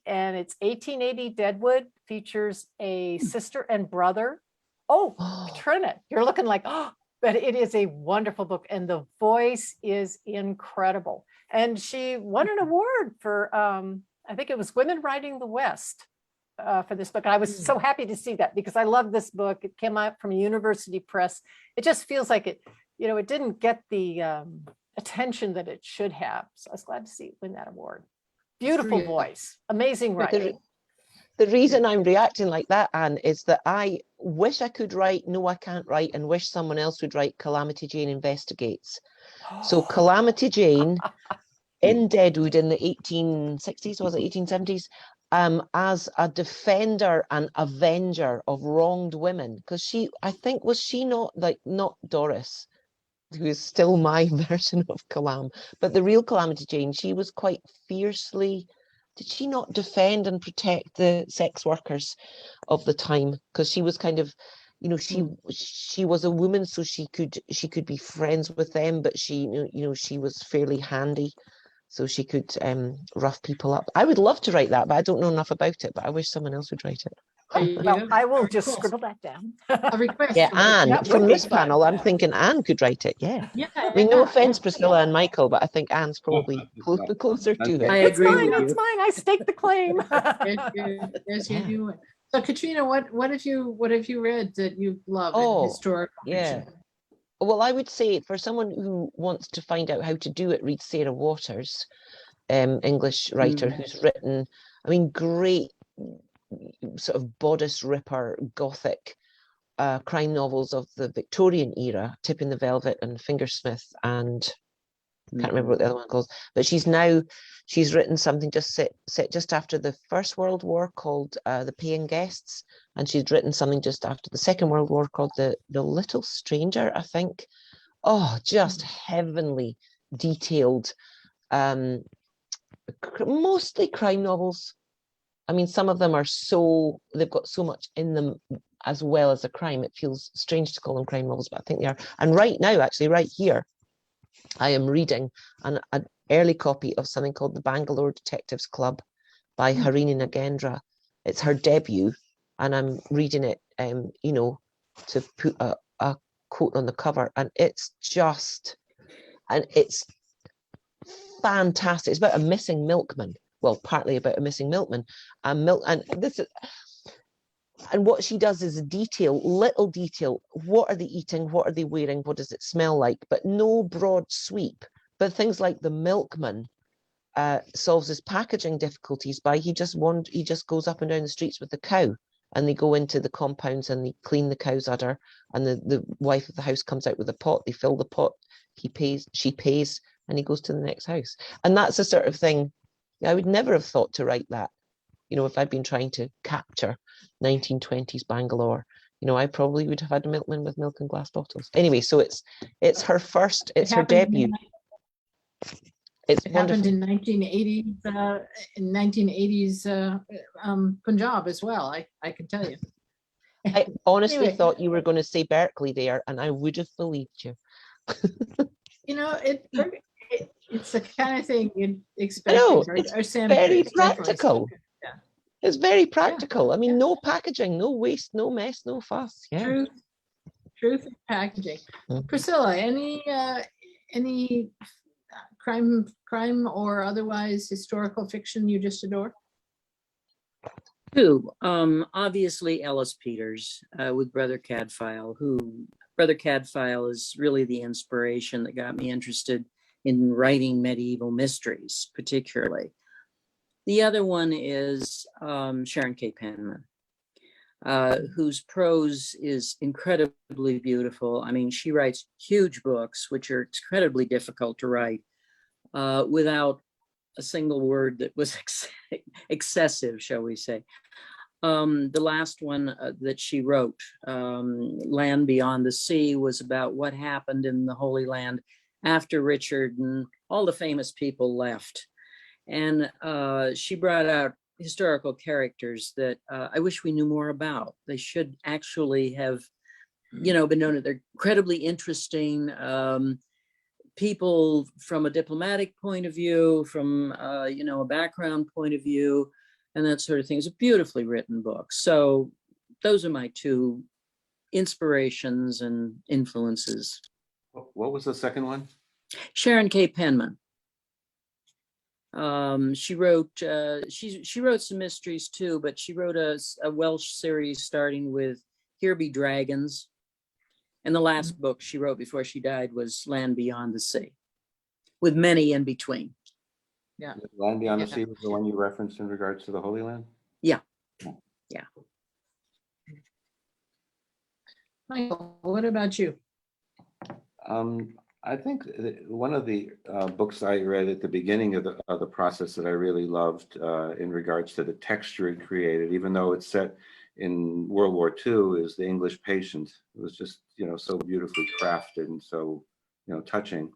and it's 1880 Deadwood, features a sister and brother. Oh, Katrina, you're looking like, oh, but it is a wonderful book and the voice is incredible. And she won an award for, I think it was Women Writing the West for this book. And I was so happy to see that because I love this book. It came out from a university press. It just feels like it, you know, it didn't get the attention that it should have. So I was glad to see it win that award. Beautiful voice, amazing writing. The reason I'm reacting like that, Anne, is that I wish I could write No, I Can't Write, and wish someone else would write Calamity Jane Investigates. So Calamity Jane in Deadwood in the 1860s, was it 1870s, as a defender and avenger of wronged women. Because she, I think, was she not Doris, who is still my version of Calam, but the real Calamity Jane, she was quite fiercely, did she not defend and protect the sex workers of the time? Because she was kind of, you know, she was a woman, so she could be friends with them, but she, you know, she was fairly handy, so she could rough people up. I would love to write that, but I don't know enough about it, but I wish someone else would write it. Well, I will just scribble that down. A request. Yeah, Anne, That from would be this fun. panel, I'm thinking Anne could write it, yeah. Yeah. I mean, no offense, Priscilla and Michael, but I think Anne's probably closer to Okay. it. I It's agree mine, with it's you. mine. I staked the claim. There's your new one. So Katrina, what have you read that you love Oh, in historical yeah. fiction? Well, I would say for someone who wants to find out how to do it, read Sarah Waters, English writer who's written, I mean, great sort of bodice ripper Gothic crime novels of the Victorian era, Tip in the Velvet and Fingersmith, and can't remember what the other one calls, but she's written something just set just after the First World War called The Paying Guests, and she's written something just after the Second World War called The Little Stranger, I think. Oh, just heavenly detailed, mostly crime novels. I mean, some of them are they've got so much in them as well as a crime. It feels strange to call them crime novels, but I think they are. And right now, actually, right here, I am reading an early copy of something called The Bangalore Detectives Club by Harini Nagendra. It's her debut, and I'm reading it, you know, to put a quote on the cover, and it's fantastic. It's about a missing milkman. Well, partly about a missing milkman. And this is And what she does is a detail, little detail. What are they eating? What are they wearing? What does it smell like? But no broad sweep. But things like the milkman solves his packaging difficulties by he just goes up and down the streets with the cow, and they go into the compounds and they clean the cow's udder, and the wife of the house comes out with a pot. They fill the pot. She pays, and he goes to the next house. And that's the sort of thing I would never have thought to write that. If I'd been trying to capture 1920s Bangalore, I probably would have had a milkman with milk in glass bottles. Anyway, so it's her first, it's her debut. It's It happened wonderful. in 1980s Punjab as well. I can tell you. I honestly Anyway. thought you were going to say Berkeley there, and I would have believed you. It's the kind of thing you'd expect. No, or it's sanitary, very it's definitely practical. sanitary. Yeah. It's very practical. I mean, yeah. no packaging, no waste, no mess, no fuss. Yeah. Truth in packaging. Mm. Priscilla, any crime or otherwise historical fiction you just adore? Two, obviously Ellis Peters with Brother Cadfael, Brother Cadfael is really the inspiration that got me interested in writing medieval mysteries, particularly. The other one is Sharon K. Penman, whose prose is incredibly beautiful. I mean, she writes huge books, which are incredibly difficult to write without a single word that was excessive, shall we say. The last one that she wrote, Land Beyond the Sea, was about what happened in the Holy Land after Richard and all the famous people left. And she brought out historical characters that I wish we knew more about. They should actually have, been known. They're incredibly interesting people from a diplomatic point of view, from a background point of view, and that sort of thing. It's a beautifully written book. So those are my two inspirations and influences. What was the second one? Sharon K. Penman. She wrote some mysteries too, but she wrote a Welsh series starting with Here Be Dragons. And the last book she wrote before she died was Land Beyond the Sea, with many in between. Yeah. Land Beyond the Sea was the one you referenced in regards to the Holy Land? Yeah. Michael, what about you? I think one of the books I read at the beginning of the process that I really loved in regards to the texture it created, even though it's set in World War II, is The English Patient. It was just, so beautifully crafted and so, touching.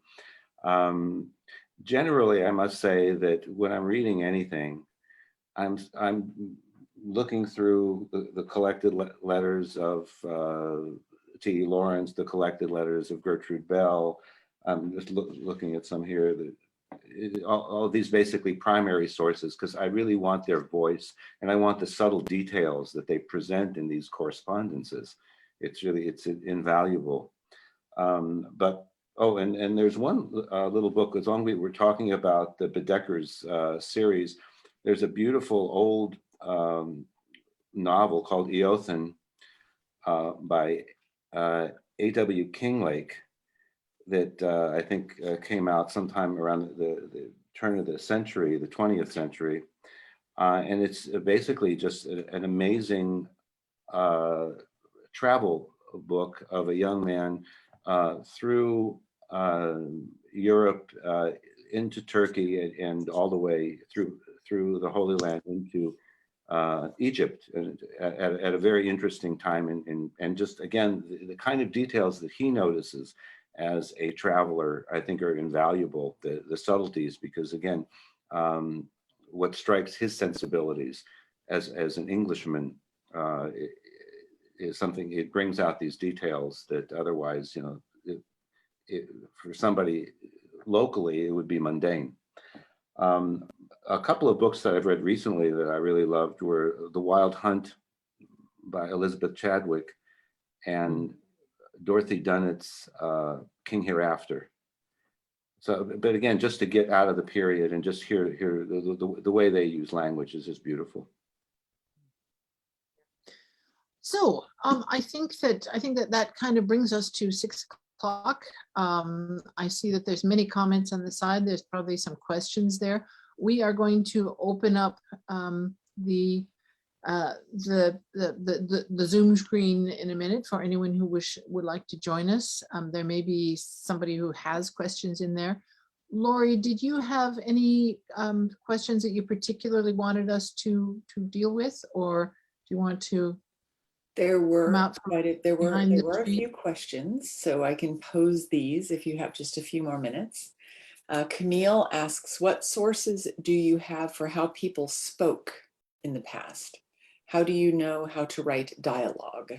Generally, I must say that when I'm reading anything, I'm looking through the collected letters of T.E. Lawrence, the collected letters of Gertrude Bell. I'm just looking at some here, all these basically primary sources, because I really want their voice and I want the subtle details that they present in these correspondences. It's invaluable. And there's one little book, as long as we were talking about the Baedeker's series, there's a beautiful old novel called Eothen by A.W. Kinglake that I think came out sometime around the turn of the century, the 20th century. And it's basically just an amazing travel book of a young man through Europe into Turkey and all the way through the Holy Land into Egypt at a very interesting time, and just again the kind of details that he notices as a traveler, I think, are invaluable. The subtleties, because again, what strikes his sensibilities as an Englishman is something. It brings out these details that otherwise, for somebody locally, it would be mundane. A couple of books that I've read recently that I really loved were The Wild Hunt by Elizabeth Chadwick and Dorothy Dunnett's King Hereafter. So, but again, just to get out of the period and just hear the way they use language is just beautiful. So I think that kind of brings us to 6 o'clock. I see that there's many comments on the side. There's probably some questions there. We are going to open up the Zoom screen in a minute for anyone who would like to join us. There may be somebody who has questions in there. Lori, did you have any questions that you particularly wanted us to deal with, or do you want to? There were out from there were behind the a tree. few questions, so I can pose these if you have just a few more minutes. Camille asks, what sources do you have for how people spoke in the past? How do you know how to write dialogue?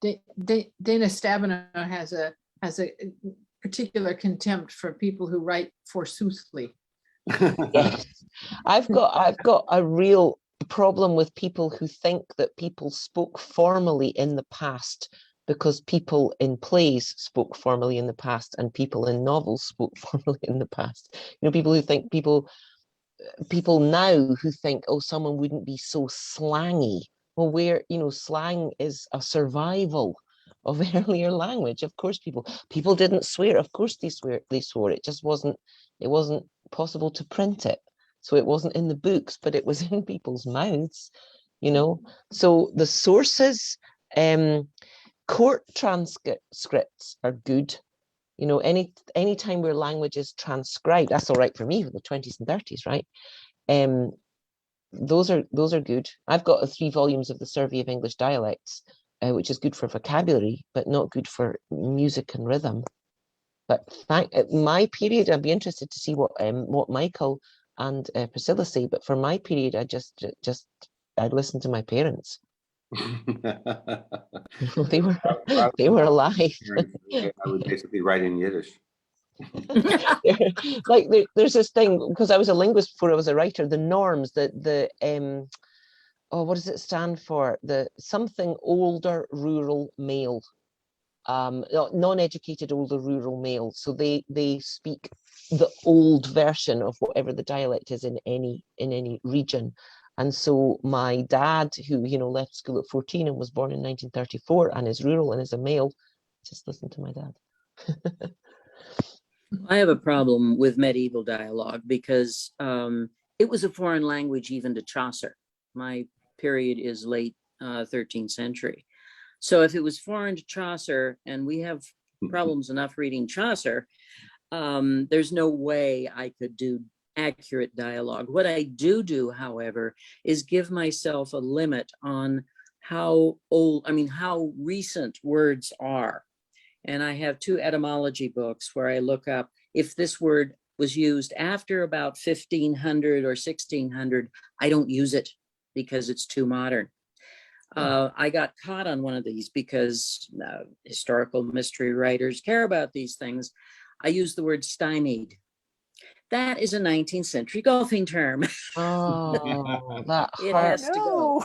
Dana Stabenow has a particular contempt for people who write forsoothly. Yes, I've got a real problem with people who think that people spoke formally in the past because people in plays spoke formally in the past and people in novels spoke formally in the past. People who think people now who think, oh, someone wouldn't be so slangy. Well, where slang is a survival of earlier language. Of course, people didn't swear. Of course, they swore. It just wasn't possible to print it, so it wasn't in the books, but it was in people's mouths. So the sources, court transcripts are good. Any time where language is transcribed, that's all right for me for the 20s and 30s, right? Those are good. I've got 3 volumes of the Survey of English Dialects, which is good for vocabulary, but not good for music and rhythm. But my period, I'd be interested to see what Michael and Priscilla say. But for my period, I'd listen to my parents. They were alive. I would basically write in Yiddish. There's this thing, because I was a linguist before I was a writer, the norms, what does it stand for? The something older rural male, non-educated older rural male. So they speak the old version of whatever the dialect is in any region. And so my dad, who left school at 14 and was born in 1934 and is rural and is a male, just listen to my dad. I have a problem with medieval dialogue because it was a foreign language even to Chaucer. My period is late 13th century. So if it was foreign to Chaucer, and we have problems enough reading Chaucer, there's no way I could do accurate dialogue. What I do, however, is give myself a limit on how recent words are. And I have 2 etymology books where I look up if this word was used after about 1500 or 1600, I don't use it because it's too modern. I got caught on one of these because historical mystery writers care about these things. I use the word stymied. That is a 19th century golfing term. Oh, that It hurts. has to go.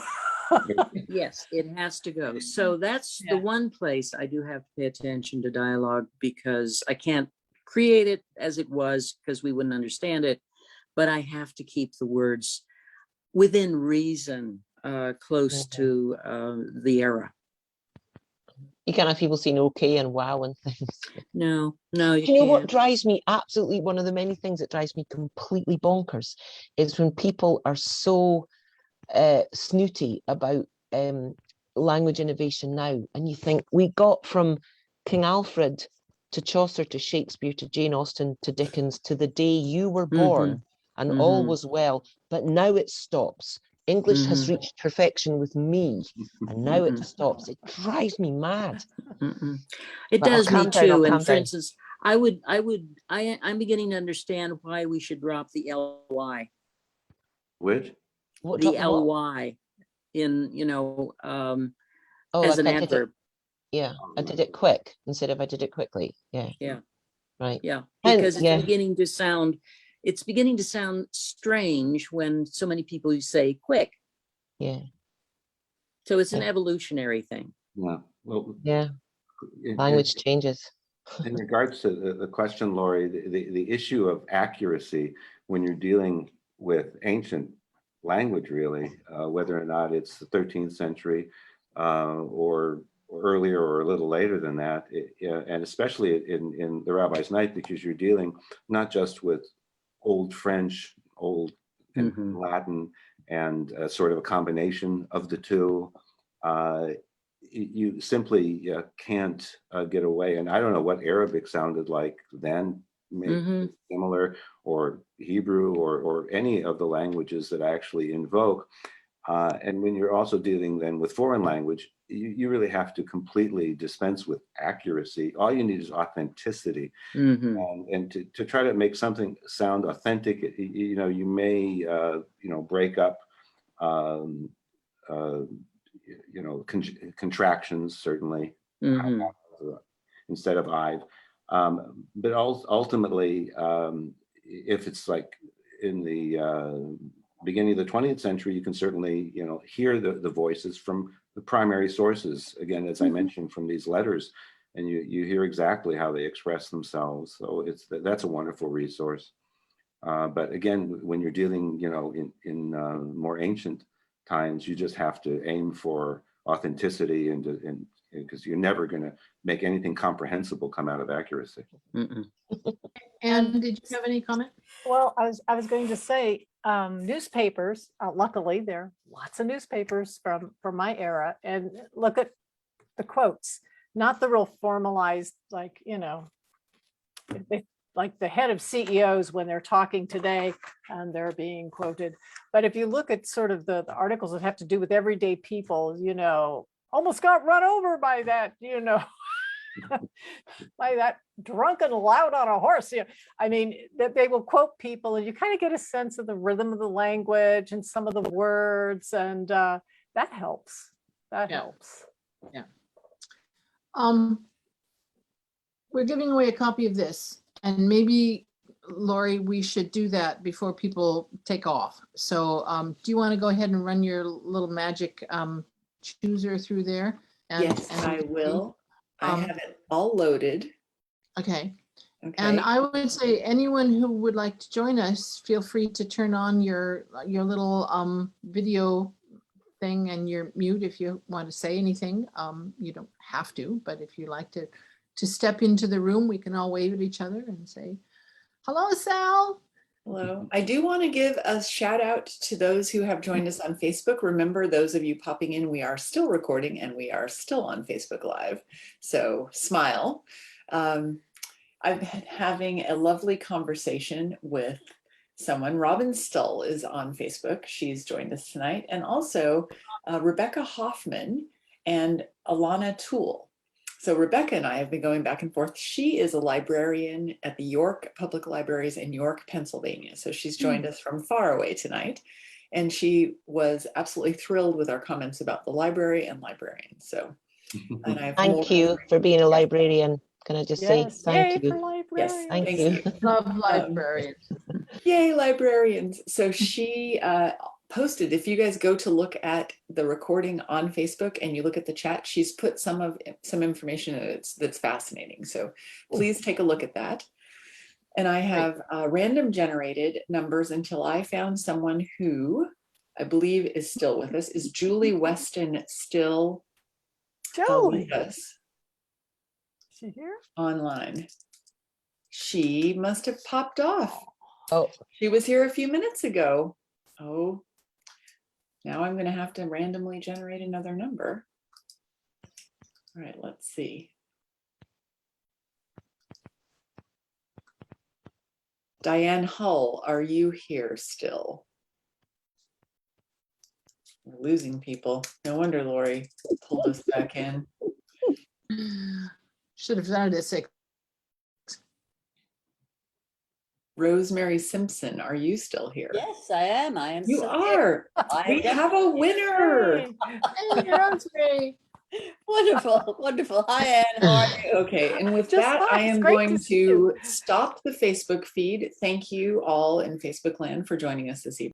Yes, it has to go. So that's the one place I do have to pay attention to dialogue, because I can't create it as it was because we wouldn't understand it, but I have to keep the words within reason, close to the era. You can't have people saying okay and wow and things. No, you know can't. What drives me absolutely, one of the many things that drives me completely bonkers is when people are so snooty about language innovation now, and you think we got from King Alfred to Chaucer to Shakespeare to Jane Austen to Dickens to the day you were born, and all was well, but now it stops. English has reached perfection with me, and now it stops. It drives me mad. It does me too. And for down. instance, I'm beginning to understand why we should drop the ly. Which? The ly in, as an adverb. I did it quick instead of I did it quickly. Yeah. Right. Yeah, because it's beginning to sound. It's beginning to sound strange when so many people say quick. Yeah. So it's an evolutionary thing. Yeah. Well, language changes. In regards to the question, Lori, the issue of accuracy when you're dealing with ancient language, really, whether or not it's the 13th century or earlier or a little later than that. And especially in the Rabbi's Night, because you're dealing not just with Old French, Old and Mhm. Latin, and sort of a combination of the two. You simply can't get away. And I don't know what Arabic sounded like then, maybe Mhm. similar, or Hebrew, or any of the languages that actually invoke. And when you're also dealing then with foreign language, you really have to completely dispense with accuracy. All you need is authenticity. Mhm. And to try to make something sound authentic, you may, break up, um, uh, contractions, certainly, Mhm. instead of I've. But ultimately, if it's like in the beginning of the 20th century, you can certainly, hear the voices from the primary sources. Again, as I mentioned, from these letters, and you hear exactly how they express themselves. So that's a wonderful resource. But again, when you're dealing, in more ancient times, you just have to aim for authenticity, and because you're never going to make anything comprehensible come out of accuracy. Mhm. And did you have any comment? Well, I was going to say, newspapers, luckily, there are lots of newspapers from my era, and look at the quotes, not the real formalized, like, like the head of CEOs when they're talking today and they're being quoted. But if you look at sort of the articles that have to do with everyday people, almost got run over by that, by that drunken lout on a horse. I mean, that they will quote people and you kind of get a sense of the rhythm of the language and some of the words, and that helps. That Yeah. helps. We're giving away a copy of this, and maybe, Lori, we should do that before people take off. So do you want to go ahead and run your little magic chooser through there? Yes, I will. I um, have it all loaded. Okay. And Okay. I would say anyone who would like to join us, feel free to turn on your little video thing and your mute if you want to say anything. You don't have to, but if you like to step into the room, we can all wave at each other and say, hello, Sal. Hello. I do want to give a shout out to those who have joined us on Facebook. Remember, those of you popping in, we are still recording and we are still on Facebook Live. So smile. I've been having a lovely conversation with someone. Robin Stull is on Facebook. She's joined us tonight. And also Rebecca Hoffman and Alana Toole. So Rebecca and I have been going back and forth. She is a librarian at the York Public Libraries in York, Pennsylvania. So she's joined us from far away tonight. And she was absolutely thrilled with our comments about the library and librarians. So, and I have Thank more you for being a Yeah. librarian. Can I just say Yes, thank yay for you? librarians. Thank Thank you. you. Love librarians. Yay, librarians. So she posted, if you guys go to look at the recording on Facebook and you look at the chat, she's put some information in it that's fascinating. So please take a look at that. And I have random generated numbers until I found someone who I believe is still with us. Is Julie Weston still Joey, with us she here? online? She must have popped off. Oh, She was here a few minutes ago. Oh, now I'm going to have to randomly generate another number. All right, let's see. Diane Hull, are you here still? We're losing people. No wonder Lori pulled us back in. Should have done it at 6. Rosemary Simpson, are you still here? Yes, I am. I am. You still here. are. I We am have a winner. Yay. Hey, Rosemary. Wonderful, wonderful. Hi, Anne. How are you? Okay, and with Just that, fine. I It's am great going to see you. to stop the Facebook feed. Thank you all in Facebook land for joining us this evening.